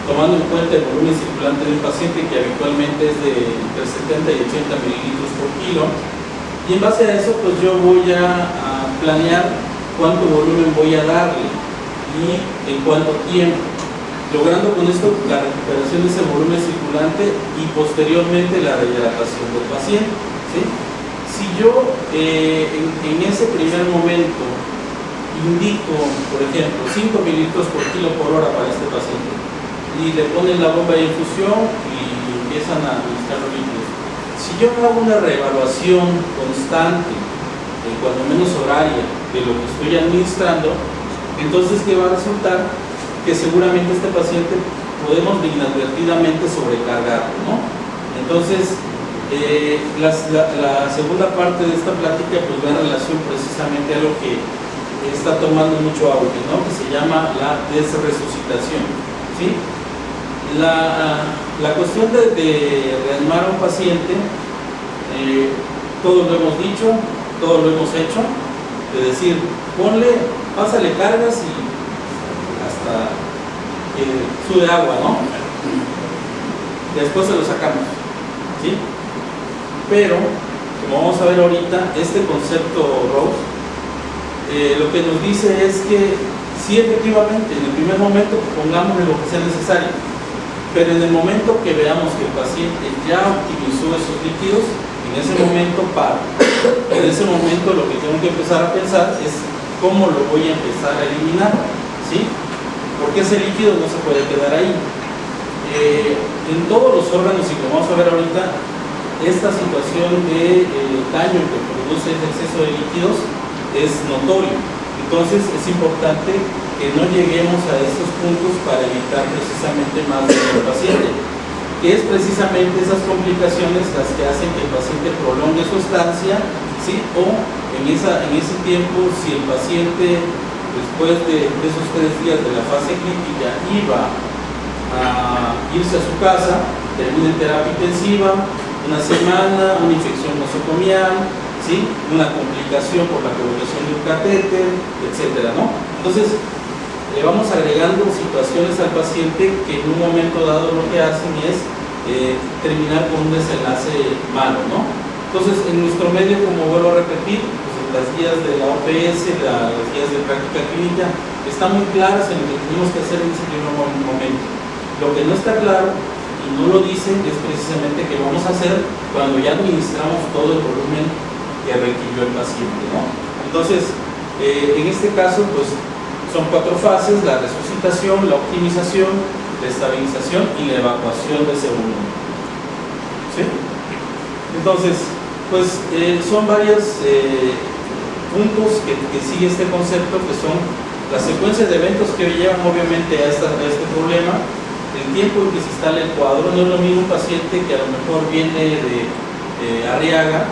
Speaker 4: tomando en cuenta el volumen circulante del paciente, que habitualmente es de entre 70 y 80 mililitros por kilo. Y en base a eso, pues yo voy a planear cuánto volumen voy a darle y en cuánto tiempo, logrando con esto la recuperación de ese volumen circulante y posteriormente la rehidratación del paciente, ¿sí? Si yo en ese primer momento indico, por ejemplo, 5 mililitros por kilo por hora para este paciente y le ponen la bomba de infusión y empiezan a administrar los líquidos, si yo hago una reevaluación constante, cuando menos horaria, de lo que estoy administrando, entonces ¿qué va a resultar? Que seguramente este paciente podemos inadvertidamente sobrecargarlo, ¿no? Entonces, la segunda parte de esta plática pues va en relación precisamente a lo que está tomando mucho auge, ¿no? Que se llama la desresucitación, ¿sí? La cuestión de reanimar a un paciente, todo lo hemos dicho, todo lo hemos hecho, de decir, pásale cargas y hasta que sude agua, ¿no? Después se lo sacamos, ¿sí? Pero, como vamos a ver ahorita, este concepto Rose, lo que nos dice es que sí, efectivamente, en el primer momento pongámosle lo que sea necesario, pero en el momento que veamos que el paciente ya optimizó esos líquidos, en ese momento paro. En ese momento lo que tengo que empezar a pensar es cómo lo voy a empezar a eliminar, ¿sí? Porque ese líquido no se puede quedar ahí. En todos los órganos, y como vamos a ver ahorita, esta situación de daño que produce el exceso de líquidos es notorio. Entonces es importante que no lleguemos a estos puntos para evitar precisamente más daño al paciente, que es precisamente esas complicaciones las que hacen que el paciente prolongue su estancia, ¿sí? O en ese tiempo, si el paciente después de esos 3 días de la fase crítica iba a irse a su casa, termina en terapia intensiva, una semana, una infección nosocomial, ¿sí? Una complicación por la colocación de un catéter, etcétera, ¿no? Entonces, le vamos agregando situaciones al paciente que en un momento dado lo que hacen es terminar con un desenlace malo, ¿no? Entonces, en nuestro medio, como vuelvo a repetir, pues en las guías de la OPS, las guías de práctica clínica, están muy claras en lo que tenemos que hacer en ese primer momento. Lo que no está claro y no lo dicen es precisamente qué vamos a hacer cuando ya administramos todo el volumen que requirió el paciente, ¿no? Entonces, en este caso, pues son 4 fases: la resucitación, la optimización, la estabilización y la evacuación de ese volumen, ¿sí? Entonces, pues son varios puntos que sigue este concepto, que son las secuencias de eventos que llevan obviamente a este problema, el tiempo en que se instala el cuadro. No es lo mismo un paciente que a lo mejor viene de Arriaga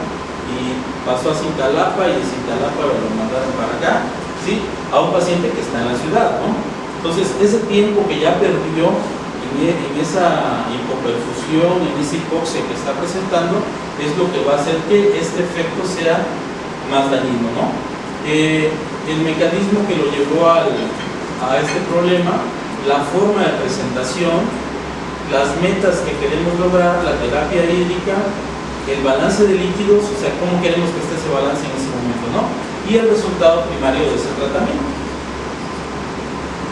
Speaker 4: y pasó a Cintalapa y de Cintalapa lo mandaron para acá, ¿sí? A un paciente que está en la ciudad, ¿no? Entonces, ese tiempo que ya perdió en esa hipoperfusión, en esa hipoxia que está presentando, es lo que va a hacer que este efecto sea más dañino, ¿no? El mecanismo que lo llevó a este problema, la forma de presentación, las metas que queremos lograr, la terapia hídrica, el balance de líquidos, o sea, cómo queremos que esté ese balance en ese momento, ¿no? Y el resultado primario de ese tratamiento.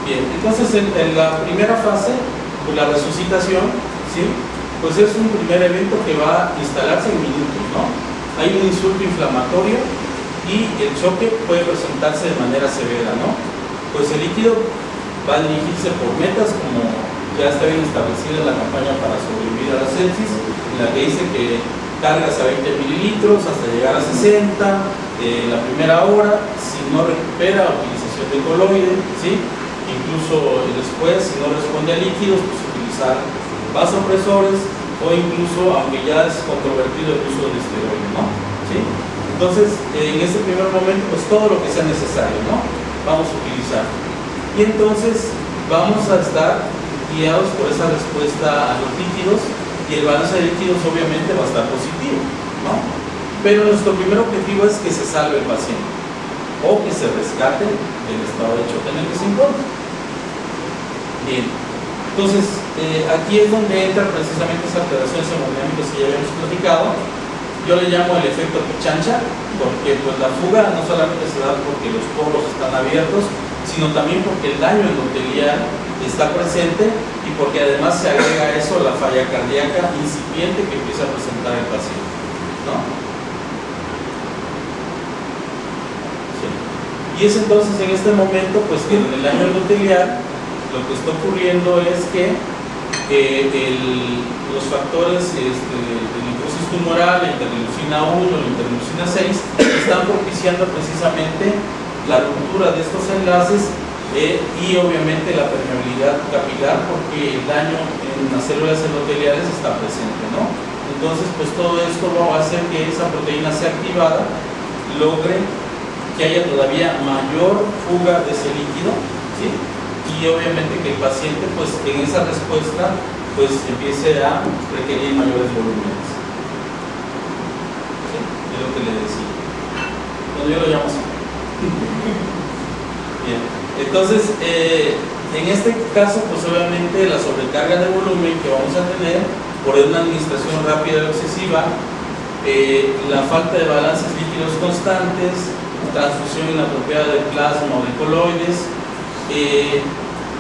Speaker 4: Bien, entonces en la primera fase, pues la resucitación, ¿sí? Pues es un primer evento que va a instalarse en minutos, ¿no? Hay un insulto inflamatorio y el choque puede presentarse de manera severa, ¿no? Pues el líquido va a dirigirse por metas, como ya está bien establecida la campaña para sobrevivir a la sepsis, en la que dice que cargas a 20 mililitros hasta llegar a 60 la primera hora. Si no recupera, utilización de coloide, ¿sí? Incluso después, si no responde a líquidos, pues utilizar vasopresores, o incluso, aunque ya es controvertido, el uso del esteroide, ¿no? ¿Sí? Entonces, en este primer momento, pues todo lo que sea necesario, ¿no? Vamos a utilizar. Y entonces vamos a estar guiados por esa respuesta a los líquidos, y el balance de líquidos obviamente va a estar positivo, ¿no? Pero nuestro primer objetivo es que se salve el paciente o que se rescate del estado de choque en el que se encuentra. Bien, entonces aquí es donde entra precisamente esa alteración hemodinámica que ya habíamos platicado, Yo le llamo el efecto pichancha, porque pues la fuga no solamente se da porque los poros están abiertos, sino también porque el daño endotelial está presente y porque además se agrega a eso la falla cardíaca incipiente que empieza a presentar el paciente, ¿no? Sí. Y es entonces en este momento pues que en el daño endotelial lo que está ocurriendo es que los factores de necrosis tumoral, la interleucina 1, la interleucina 6, están propiciando precisamente la ruptura de estos enlaces y obviamente la permeabilidad capilar, porque el daño en las células endoteliales está presente, ¿no? Entonces, pues todo esto va a hacer que esa proteína sea activada, logre que haya todavía mayor fuga de ese líquido, ¿sí? Y obviamente que el paciente, pues en esa respuesta, pues empiece a requerir mayores volúmenes. ¿Sí? Es lo que le decía. Bueno, yo lo llamo así. Bien. Entonces, en este caso, pues obviamente la sobrecarga de volumen que vamos a tener por una administración rápida y excesiva, la falta de balances líquidos constantes, transfusión inapropiada de plasma o de coloides,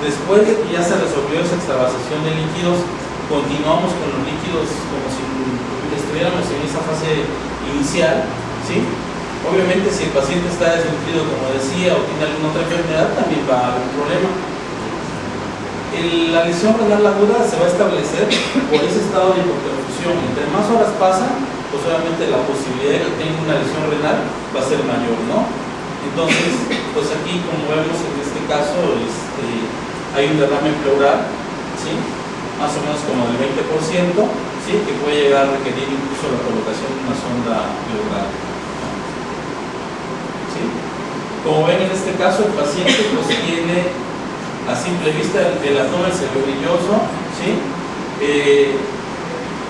Speaker 4: después de que ya se resolvió esa extravasación de líquidos, continuamos con los líquidos como si estuviéramos en esa fase inicial, ¿sí? Obviamente si el paciente está desnutrido, como decía, o tiene alguna otra enfermedad, también va a haber un problema. La lesión renal aguda se va a establecer por ese estado de hipoperfusión. Entre más horas pasan, pues obviamente la posibilidad de que tenga una lesión renal va a ser mayor, ¿no? Entonces, pues aquí, como vemos en este caso, hay un derrame pleural, ¿sí? Más o menos como del 20%, ¿sí? Que puede llegar a requerir incluso la colocación de una sonda pleural, ¿no? ¿Sí? Como ven en este caso, el paciente pues tiene a simple vista el abdomen cerebrilloso, ¿sí?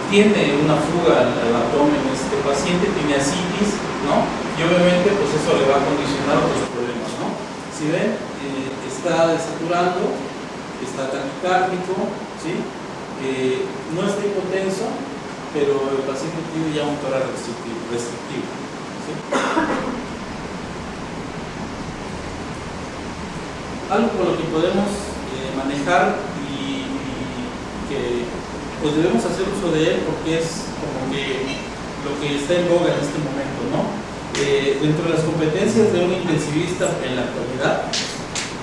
Speaker 4: Tiene una fuga al abdomen este paciente, tiene ascitis, ¿no? Y obviamente pues eso le va a condicionar otros problemas, ¿no? Si ven, está desaturando, está taquicárdico, ¿sí? No está hipotenso, pero el paciente tiene ya un tórax restrictivo, ¿sí? Algo con lo que podemos manejar y que pues debemos hacer uso de él porque es como que lo que está en boga en este momento, ¿no? Dentro de las competencias de un intensivista en la actualidad,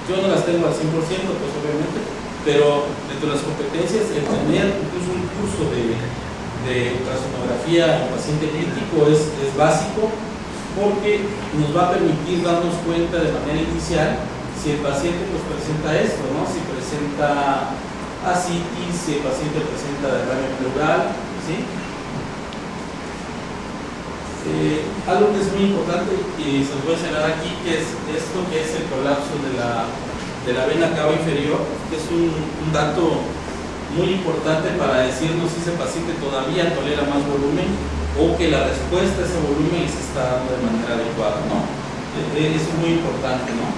Speaker 4: yo no las tengo al 100%, pues obviamente, pero dentro de las competencias, el tener incluso un curso de ultrasonografía en paciente crítico es básico, porque nos va a permitir darnos cuenta de manera inicial si el paciente pues presenta esto, ¿no? Si presenta ascitis, si el paciente presenta derrame pleural, ¿sí? Algo que es muy importante y se puede señalar aquí, que es esto, que es el colapso de la vena cava inferior, que es un dato muy importante para decirnos si ese paciente todavía tolera más volumen o que la respuesta a ese volumen se está dando de manera adecuada, ¿no? Eso es muy importante, ¿no?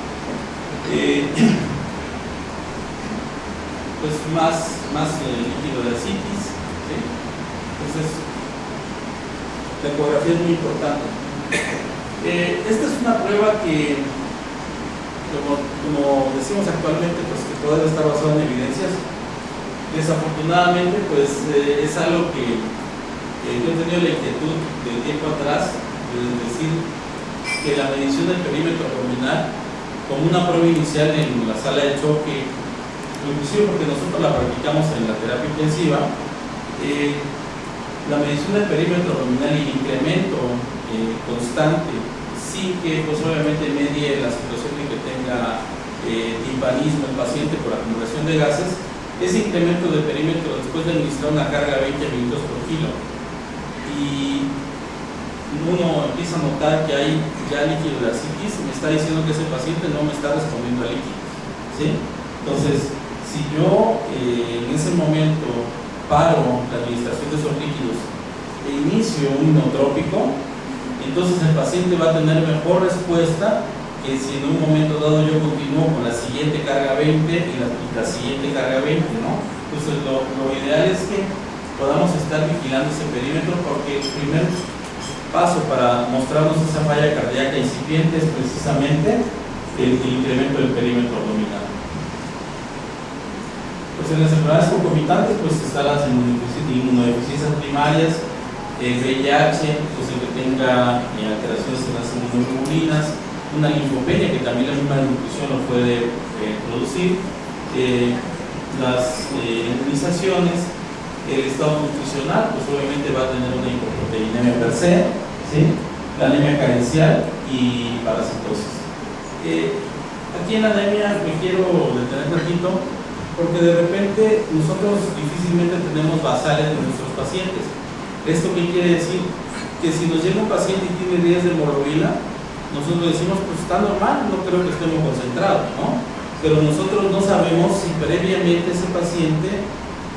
Speaker 4: Pues más líquido de ascitis, ¿sí? Entonces la ecografía es muy importante. Esta es una prueba que, como decimos actualmente, pues que puede estar basada en evidencias. Desafortunadamente, pues es algo que yo he tenido la inquietud de tiempo atrás de decir que la medición del perímetro abdominal como una prueba inicial en la sala de choque, inclusive porque nosotros la practicamos en la terapia intensiva, la medición del perímetro abdominal y el incremento constante, sin que pues obviamente medie la situación de que tenga timpanismo el paciente por acumulación de gases, ese incremento de perímetro después de administrar una carga de 20 minutos por kilo, y uno empieza a notar que hay ya líquido de ascitis, me está diciendo que ese paciente no me está respondiendo a líquido, ¿sí? Entonces, si yo en ese momento paro la administración de esos líquidos e inicio un inotrópico, entonces el paciente va a tener mejor respuesta que si en un momento dado yo continúo con la siguiente carga 20 y la siguiente carga 20, ¿no? Entonces lo ideal es que podamos estar vigilando ese perímetro, porque el primer paso para mostrarnos esa falla cardíaca incipiente es precisamente el incremento del perímetro abdominal. Pues en las enfermedades concomitantes pues están las inmunodeficiencias primarias, VIH, pues el que tenga alteraciones en las inmunoglobulinas, una linfopenia que también la misma nutrición lo puede producir, las inmunizaciones, el estado nutricional, pues obviamente va a tener una hipoproteinemia per se, ¿sí? La anemia carencial y parasitosis. Aquí en la anemia me quiero detener un ratito, porque de repente nosotros difícilmente tenemos basales de nuestros pacientes. ¿Esto qué quiere decir? Que si nos llega un paciente y tiene 10 de hemoglobina, nosotros decimos, pues está normal, no creo que estemos concentrados, ¿no? Pero nosotros no sabemos si previamente ese paciente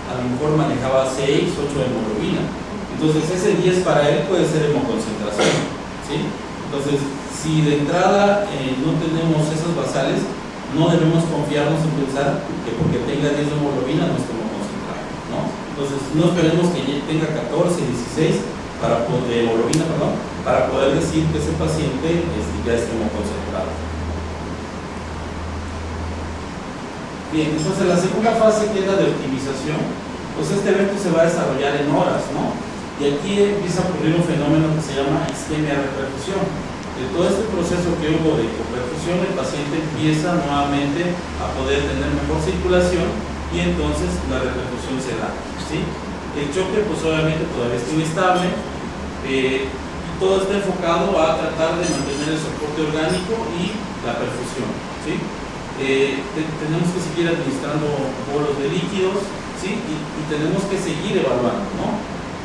Speaker 4: a lo mejor manejaba 6, 8 de hemoglobina. Entonces ese 10 para él puede ser hemoconcentración, ¿sí? Entonces, si de entrada no tenemos esas basales, no debemos confiarnos en pensar que porque tenga 10 de hemoglobina no estemos concentrados, ¿no? Entonces, no esperemos que tenga 14, 16 de hemoglobina, para poder decir que ese paciente ya está hemoconcentrado. Bien, entonces la segunda fase, que es la de optimización, pues este evento se va a desarrollar en horas, ¿no? Y aquí empieza a ocurrir un fenómeno que se llama isquemia reperfusión. De todo este proceso que hubo de hipoperfusión, el paciente empieza nuevamente a poder tener mejor circulación y entonces la reperfusión se da, ¿sí? El choque pues obviamente todavía está inestable, y todo está enfocado a tratar de mantener el soporte orgánico y la perfusión, ¿sí? Tenemos que seguir administrando bolos de líquidos, ¿sí? Y tenemos que seguir evaluando, ¿no?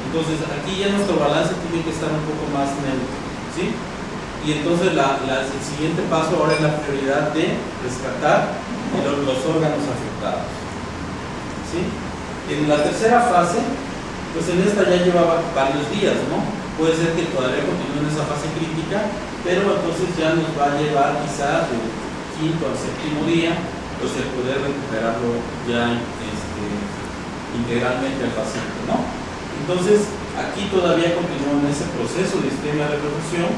Speaker 4: Entonces aquí ya nuestro balance tiene que estar un poco más neutro, ¿sí? Y entonces el siguiente paso ahora es la prioridad de rescatar los órganos afectados, ¿sí? En la tercera fase, pues en esta ya llevaba varios días, ¿no? Puede ser que todavía continúe en esa fase crítica, pero entonces ya nos va a llevar quizás del quinto al séptimo día, pues el poder recuperarlo ya integralmente al paciente, ¿no? Entonces, aquí todavía continúa en ese proceso de isquemia de reperfusión,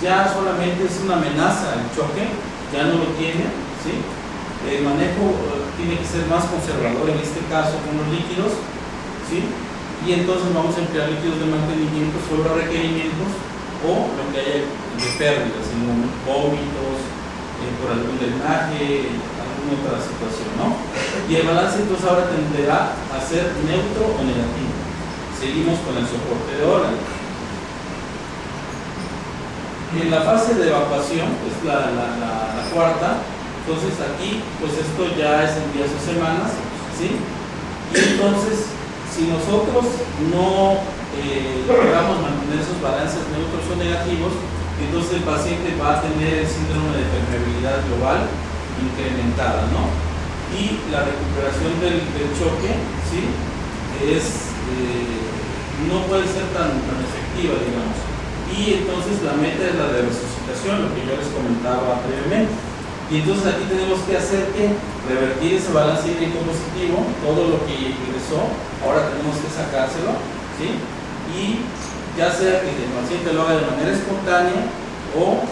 Speaker 4: ya solamente es una amenaza el choque, ya no lo tiene, ¿sí? El manejo tiene que ser más conservador en este caso con los líquidos, ¿sí? Y entonces vamos a emplear líquidos de mantenimiento sobre los requerimientos o lo que haya de pérdidas, en vómitos, por algún drenaje, alguna otra situación, ¿no? Y el balance entonces ahora tenderá a ser neutro o negativo. Seguimos con el soporte de órganos. En la fase de evacuación, es la cuarta, entonces aquí, pues esto ya es en días o semanas, ¿sí? Y entonces, si nosotros no logramos mantener esos balances neutros o negativos, entonces el paciente va a tener el síndrome de permeabilidad global incrementada, ¿no? Y la recuperación del choque, ¿sí? No puede ser tan efectiva, digamos. Y entonces la meta es la de resucitación, lo que yo les comentaba previamente. Y entonces aquí tenemos que hacer que revertir ese balance hídrico positivo, todo lo que ingresó, ahora tenemos que sacárselo, ¿sí? Y ya sea que el paciente lo haga de manera espontánea o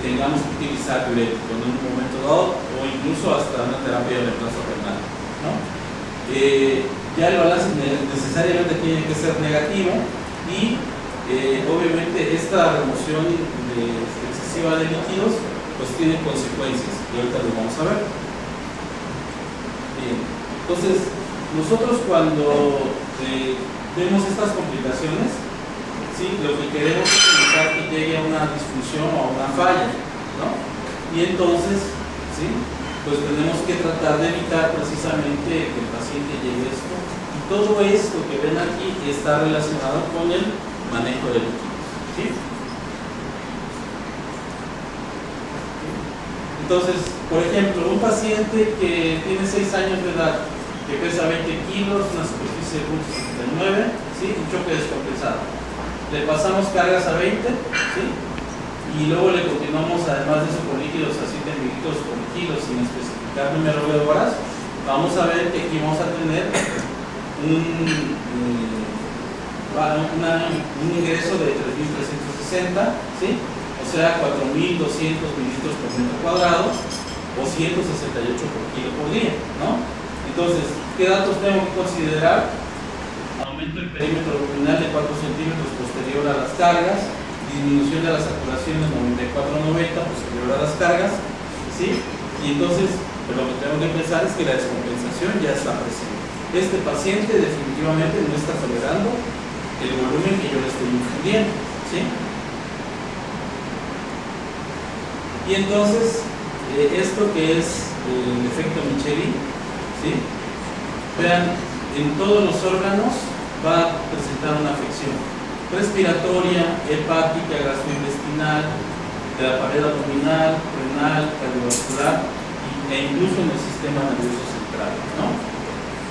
Speaker 4: tengamos que utilizar diurético en un momento dado o incluso hasta una terapia de reemplazo renal, ¿no? Ya el balance necesariamente tiene que ser negativo y obviamente esta remoción excesiva de líquidos pues tiene consecuencias y ahorita lo vamos a ver. Bien, entonces nosotros cuando vemos estas complicaciones, ¿sí? Lo que queremos es evitar que llegue a una disfunción o a una falla, ¿no? Y entonces, ¿sí? Pues tenemos que tratar de evitar precisamente que el paciente llegue a esto. Y todo esto que ven aquí está relacionado con el manejo de líquidos, ¿sí? Entonces, por ejemplo, un paciente que tiene 6 años de edad, que pesa 20 kilos, una superficie de 0.79, ¿sí? Un choque descompensado. Le pasamos cargas a 20, ¿sí? Y luego le continuamos, además de eso, con líquidos a 7 mililitros por kilo, sin especificar número de horas. Vamos a ver que aquí vamos a tener un ingreso de 3.360, ¿sí? O sea, 4.200 mililitros por metro cuadrado o 168 por kilo por día, ¿no? Entonces, ¿qué datos tengo que considerar? Aumento del perímetro abdominal de 4 centímetros posterior a las cargas, disminución de las saturaciones 94-90 posterior a las cargas, ¿sí? Y entonces, lo que tengo que pensar es que la descompensación ya está presente. Este paciente definitivamente no está tolerando el volumen que yo le estoy infundiendo, ¿sí? Y entonces, esto que es el efecto Michelin, ¿sí? Vean, en todos los órganos va a presentar una afección respiratoria, hepática, gastrointestinal, de la pared abdominal, renal, cardiovascular e incluso en el sistema nervioso central, ¿no?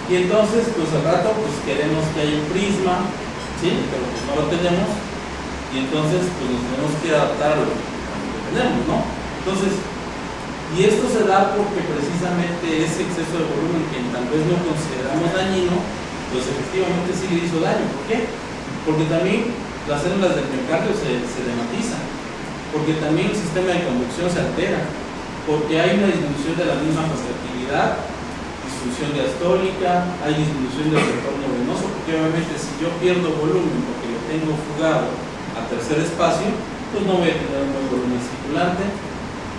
Speaker 4: Y entonces, pues al rato, pues queremos que haya un prisma, ¿sí? Pero pues no lo tenemos, y entonces pues nos tenemos que adaptar a lo que tenemos, ¿no? Entonces, y esto se da porque precisamente ese exceso de volumen que tal vez no consideramos dañino, pues efectivamente sí le hizo daño. ¿Por qué? Porque también las células del miocardio se dematizan, porque también el sistema de conducción se altera, porque hay una disminución de la misma contractilidad, disfunción diastólica, hay disminución del retorno venoso, porque obviamente si yo pierdo volumen porque lo tengo fugado a tercer espacio, pues no voy a tener un buen volumen circulante.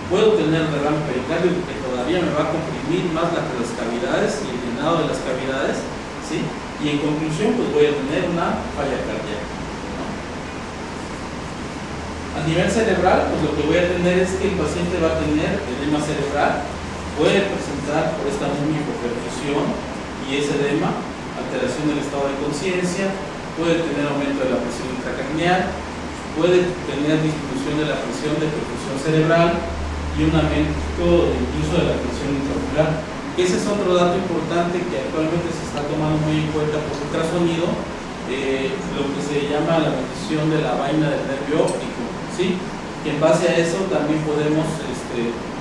Speaker 4: Puedo tener derrame pericárdico que todavía me va a comprimir más las cavidades y el llenado de las cavidades, ¿sí? Y en conclusión, pues voy a tener una falla cardíaca, ¿no? A nivel cerebral, pues lo que voy a tener es que el paciente va a tener edema cerebral, puede presentar por esta misma hipoperfusión y ese edema, alteración del estado de conciencia, puede tener aumento de la presión intracraneal, puede tener disminución de la presión de perfusión cerebral y un aumento incluso de la presión intraocular. Ese es otro dato importante que actualmente se está tomando muy en cuenta por ultrasonido, lo que se llama la medición de la vaina del nervio óptico, ¿sí? Que en base a eso también podemos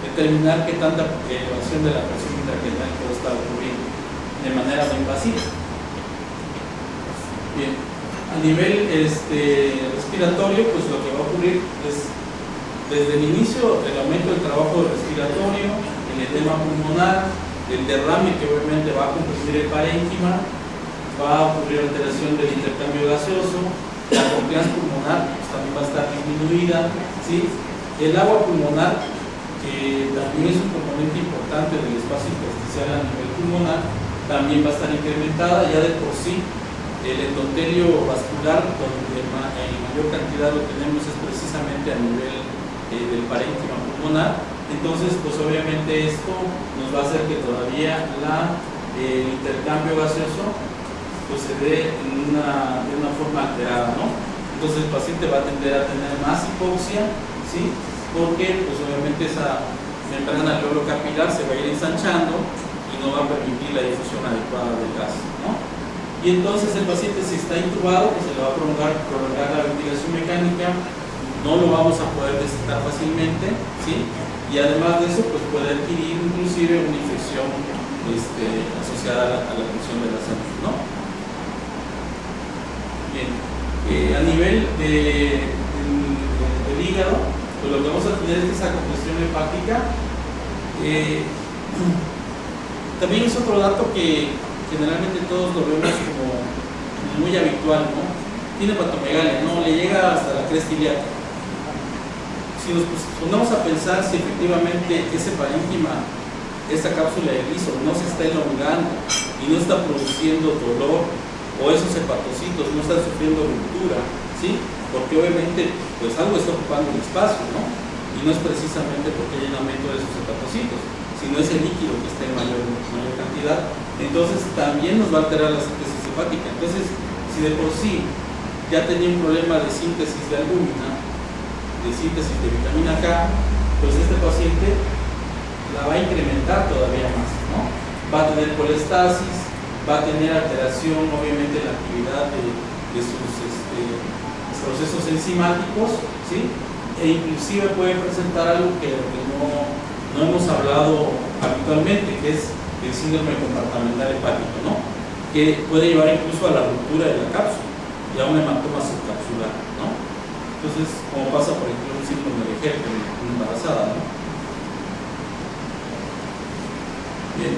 Speaker 4: determinar qué tanta elevación de la presión intracraneal puede estar ocurriendo de manera no invasiva. Bien, a nivel respiratorio, pues lo que va a ocurrir es desde el inicio el aumento del trabajo respiratorio, el edema pulmonar, el derrame que obviamente va a comprimir el parénquima, va a ocurrir alteración del intercambio gaseoso, la confianza pulmonar pues, también va a estar disminuida, ¿sí? El agua pulmonar, que también es un componente importante del espacio intersticial a nivel pulmonar, también va a estar incrementada. Ya de por sí el endotelio vascular, donde en mayor cantidad lo tenemos es precisamente a nivel del parénquima pulmonar. Entonces, pues obviamente esto nos va a hacer que todavía el intercambio gaseoso pues se dé de una forma alterada, ¿no? Entonces el paciente va a tender a tener más hipoxia, ¿sí? Porque pues obviamente esa membrana alveolo capilar se va a ir ensanchando y no va a permitir la difusión adecuada del gas, ¿no? Y entonces el paciente, si está intubado, pues se le va a prolongar la ventilación mecánica, no lo vamos a poder destetar fácilmente, ¿sí? Y además de eso, pues puede adquirir inclusive una infección asociada a la función de la salud, ¿no? Bien, a nivel del hígado, pues lo que vamos a tener es esa congestión hepática. También es otro dato que generalmente todos lo vemos como muy habitual, ¿no? Tiene hepatomegalia, ¿no? Le llega hasta la cresta ilíaca. Si nos ponemos a pensar si efectivamente ese parénquima, esta cápsula de gliso no se está elongando y no está produciendo dolor, o esos hepatocitos no están sufriendo ruptura, ¿sí? Porque obviamente pues algo está ocupando el espacio, ¿no? Y no es precisamente porque hay un aumento de esos hepatocitos, sino es el líquido que está en mayor cantidad. Entonces también nos va a alterar la síntesis hepática. Entonces, si de por sí ya tenía un problema de síntesis de albúmina, de síntesis de vitamina K, pues este paciente la va a incrementar todavía más, ¿no? Va a tener colestasis, va a tener alteración obviamente en la actividad de sus procesos enzimáticos, ¿sí? E inclusive puede presentar algo que no hemos hablado habitualmente, que es el síndrome compartimental hepático, ¿no? Que puede llevar incluso a la ruptura de la cápsula. y a un hematoma subcapsular, ¿no? Entonces, como pasa por ejemplo un síndrome de Hepburn en una embarazada, ¿no? Bien,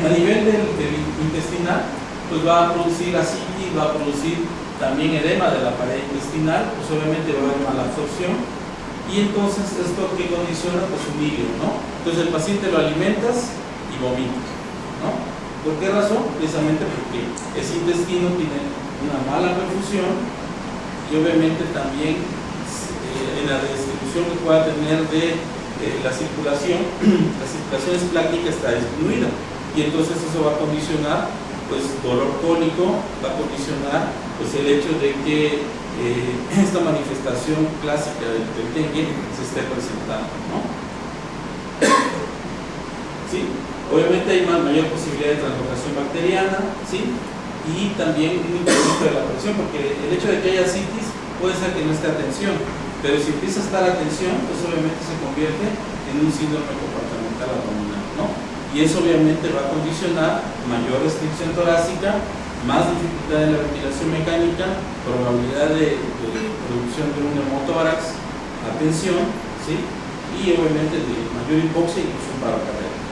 Speaker 4: a nivel del intestinal, pues va a producir ascitis, va a producir también edema de la pared intestinal, pues obviamente va a haber mala absorción, y entonces esto que condiciona pues un hígado, ¿no? Entonces el paciente lo alimentas y vomita, ¿no? ¿Por qué razón? Precisamente porque ese intestino tiene una mala perfusión y obviamente también en la redistribución que pueda tener de la circulación esplácnica está disminuida, y entonces eso va a condicionar pues dolor cólico, va a condicionar pues el hecho de que esta manifestación clásica del dengue se esté presentando, ¿no? ¿Sí? Obviamente hay mayor posibilidad de translocación bacteriana, ¿sí? Y también un incremento de la presión, porque el hecho de que haya citis puede ser que no esté atención, pero si empieza a estar atención, pues obviamente se convierte en un síndrome comportamental abdominal, ¿no? Y eso obviamente va a condicionar mayor restricción torácica, más dificultad en la ventilación mecánica, probabilidad de producción de un hemotórax, atención, ¿sí? Y obviamente de mayor hipoxia y incluso un paro cardíaco.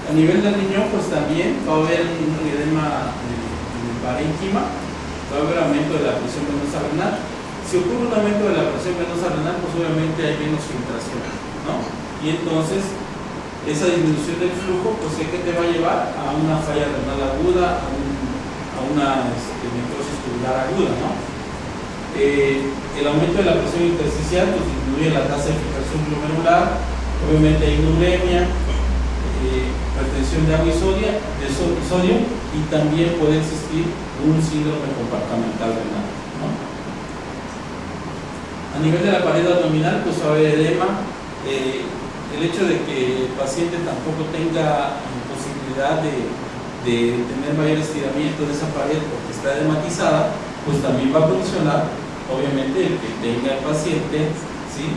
Speaker 4: A nivel del riñón, pues también va a haber un edema en el parénquima, va a haber aumento de la presión venosa renal. Si ocurre un aumento de la presión venosa renal, pues obviamente hay menos filtración, ¿no? Y entonces esa disminución del flujo, pues ¿qué te va a llevar? A una falla renal aguda, a una necrosis tubular aguda, ¿no? El aumento de la presión intersticial pues disminuye la tasa de filtración glomerular, obviamente hay uremia, retención de agua y sodio, y también puede existir un síndrome compartimental renal, ¿no? A nivel de la pared abdominal, pues va a haber edema. El hecho de que el paciente tampoco tenga posibilidad de tener mayor estiramiento de esa pared porque está edematizada, pues también va a condicionar, obviamente, el que tenga el paciente, ¿sí?,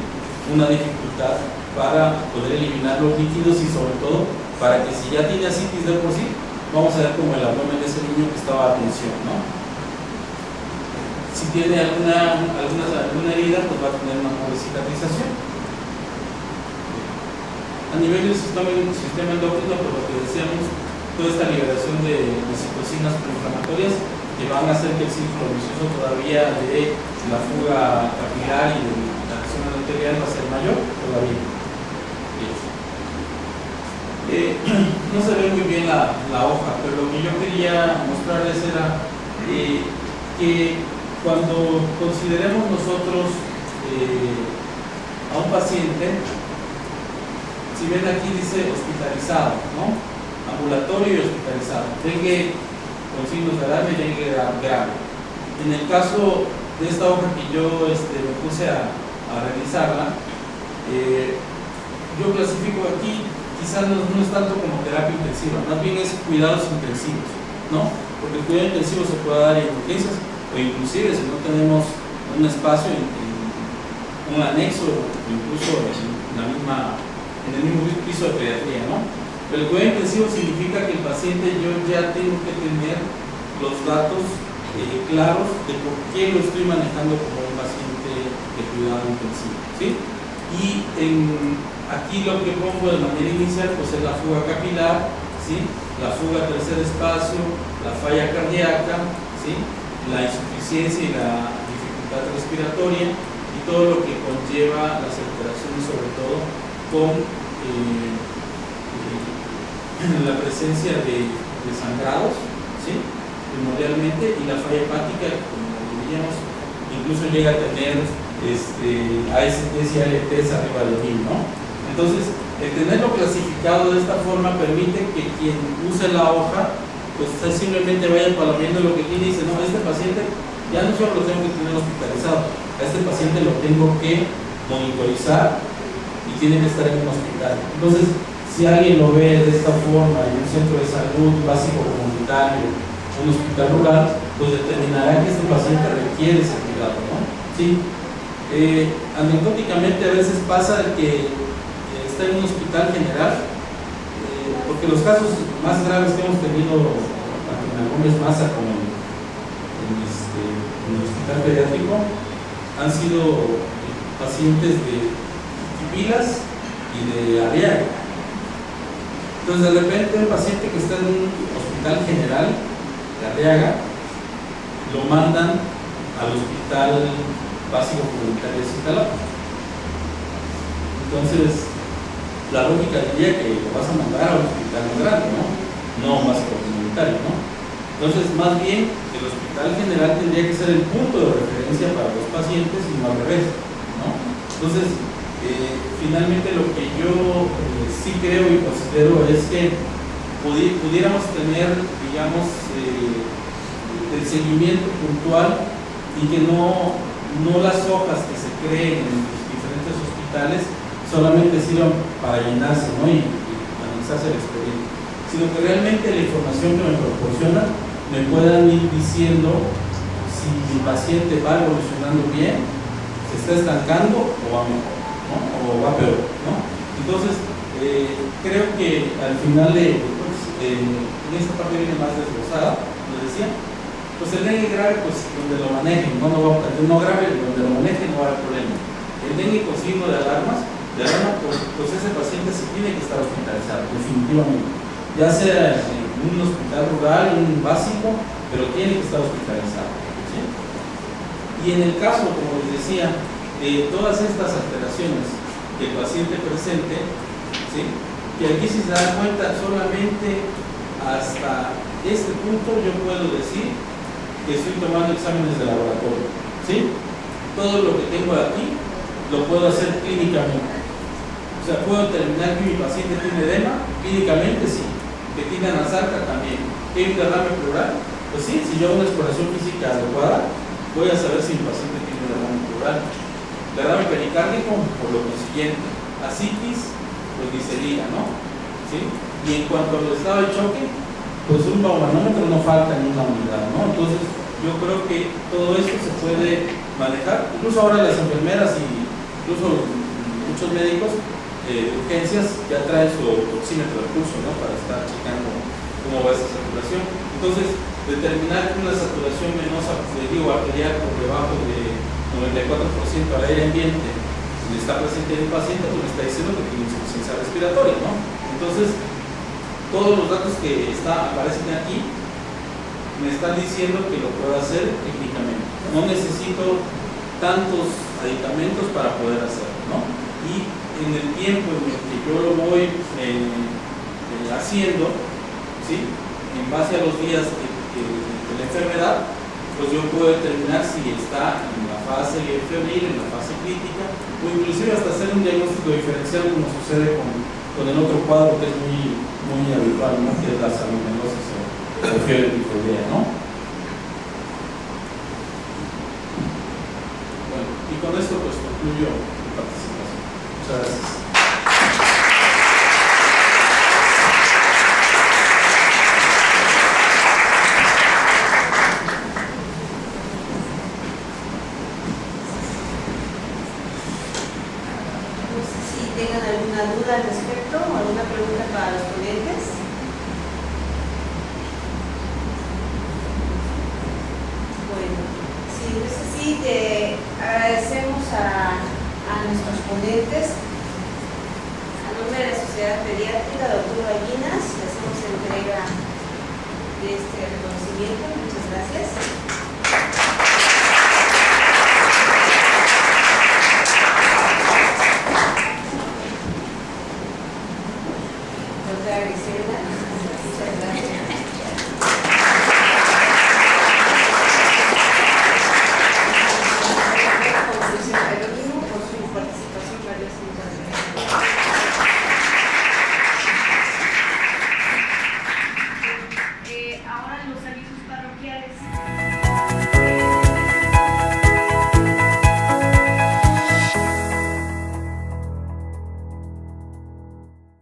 Speaker 4: una dificultad para poder eliminar los líquidos, y sobre todo para que si ya tiene ascitis de por sí, vamos a ver como el abdomen de ese niño que estaba a tensión, ¿no? Si tiene alguna herida, pues va a tener una pobre cicatrización. A nivel del sistema endocrino, por lo que decíamos, toda esta liberación de citocinas proinflamatorias que van a hacer que el círculo vicioso todavía de la fuga capilar y de la acción arterial va a ser mayor todavía. No se ve muy bien la hoja, pero lo que yo quería mostrarles era que cuando consideremos nosotros a un paciente, si ven aquí dice hospitalizado, ¿no? Ambulatorio y hospitalizado, dengue con signos de alarma y dengue grave. En el caso de esta hoja que yo me puse a revisarla, yo clasifico aquí, quizás no es tanto como terapia intensiva, más bien es cuidados intensivos, ¿no? Porque el cuidado intensivo se puede dar en urgencias, o inclusive si no tenemos un espacio en un anexo, incluso en el mismo piso de pediatría, ¿no? Pero el cuidado intensivo significa que el paciente, yo ya tengo que tener los datos claros de por qué lo estoy manejando como un paciente de cuidado intensivo, ¿sí? Y aquí lo que pongo de manera inicial pues es la fuga capilar, ¿sí?, la fuga a tercer espacio, la falla cardíaca, ¿sí?, la insuficiencia y la dificultad respiratoria, y todo lo que conlleva las alteraciones, sobre todo con la presencia de sangrados, ¿sí?, primordialmente, y la falla hepática, como diríamos, incluso llega a tener ASTs y ALTs arriba de 1000, ¿no? Entonces, el tenerlo clasificado de esta forma permite que quien use la hoja, pues simplemente vaya palomeando lo que tiene y dice, no, este paciente ya no solo lo tengo que tener hospitalizado, a este paciente lo tengo que monitorizar y tiene que estar en un hospital. Entonces, si alguien lo ve de esta forma en un centro de salud básico comunitario, un hospital rural, pues determinará que este paciente requiere ese cuidado, ¿no? Sí. Anecdóticamente a veces pasa que está en un hospital general, porque los casos más graves que hemos tenido tanto en Gómez Maza como en el hospital pediátrico han sido pacientes de Pipilas y de Arriaga. Entonces de repente un paciente que está en un hospital general de Arriaga lo mandan al hospital básico comunitario de Cintalapa. Entonces la lógica diría que lo vas a mandar a un hospital más grande, no un básico comunitario, ¿no? Entonces más bien el hospital general tendría que ser el punto de referencia para los pacientes y no al revés, ¿no? Entonces finalmente lo que yo sí creo y considero es que pudiéramos tener, digamos, el seguimiento puntual y que no las hojas que se creen en los diferentes hospitales solamente sirvan para llenarse, ¿no? y analizarse el expediente, sino que realmente la información que me proporcionan me puedan ir diciendo si mi paciente va evolucionando bien, se está estancando o va mejor, ¿no? O va peor, ¿no? Entonces, creo que al final en esta parte viene más desglosada, lo decía, pues el dengue grave, pues donde lo manejen, no grave, donde lo manejen no va a haber problema. El dengue con signo de alarma, pues ese paciente se tiene que estar hospitalizado, definitivamente. Ya sea en un hospital rural, un básico, pero tiene que estar hospitalizado, ¿sí? Y en el caso, como les decía, de todas estas alteraciones que el paciente presente, ¿sí? Que aquí si se dan cuenta solamente hasta este punto yo puedo decir que estoy tomando exámenes de laboratorio, ¿sí? Todo lo que tengo aquí lo puedo hacer clínicamente. O sea, puedo determinar que mi paciente tiene edema, clínicamente sí, que tiene anasarca también, que hay un derrame pleural, pues sí, si yo hago una exploración física adecuada, voy a saber si mi paciente tiene derrame pleural. Derrame pericárdico, por lo consiguiente, ascitis, pues ni se diga, ¿no? ¿Sí? Y en cuanto al estado de choque, pues un baumanómetro no falta en una unidad, ¿no? Entonces, yo creo que todo esto se puede manejar, incluso ahora las enfermeras y incluso muchos médicos de urgencias ya traen su oxímetro de pulso, ¿no? Para estar checando cómo va esa saturación. Entonces, determinar que una saturación venosa, arterial por debajo de 94% al aire ambiente y está presente en el paciente, pues me está diciendo que tiene insuficiencia respiratoria, ¿no? Entonces, todos los datos que aparecen aquí me están diciendo que lo puedo hacer técnicamente. No necesito tantos aditamentos para poder hacerlo, ¿no? Y en el tiempo en el que yo lo voy haciendo, ¿sí? En base a los días de la enfermedad, pues yo puedo determinar si está en la fase febril, en la fase crítica, o inclusive hasta hacer un diagnóstico diferencial como sucede con el otro cuadro que es muy habitual, ¿no? Que es la salmonellosis o fiebre tifoidea, ¿no? Bueno, y con esto pues concluyo mi participación. Muchas gracias.
Speaker 1: ¿Tengan alguna duda al respecto o alguna pregunta para los ponentes? Bueno, si no es así, agradecemos a nuestros ponentes. A nombre de la Sociedad Pediátrica, doctor Ballinas, le hacemos entrega de este reconocimiento. Muchas gracias.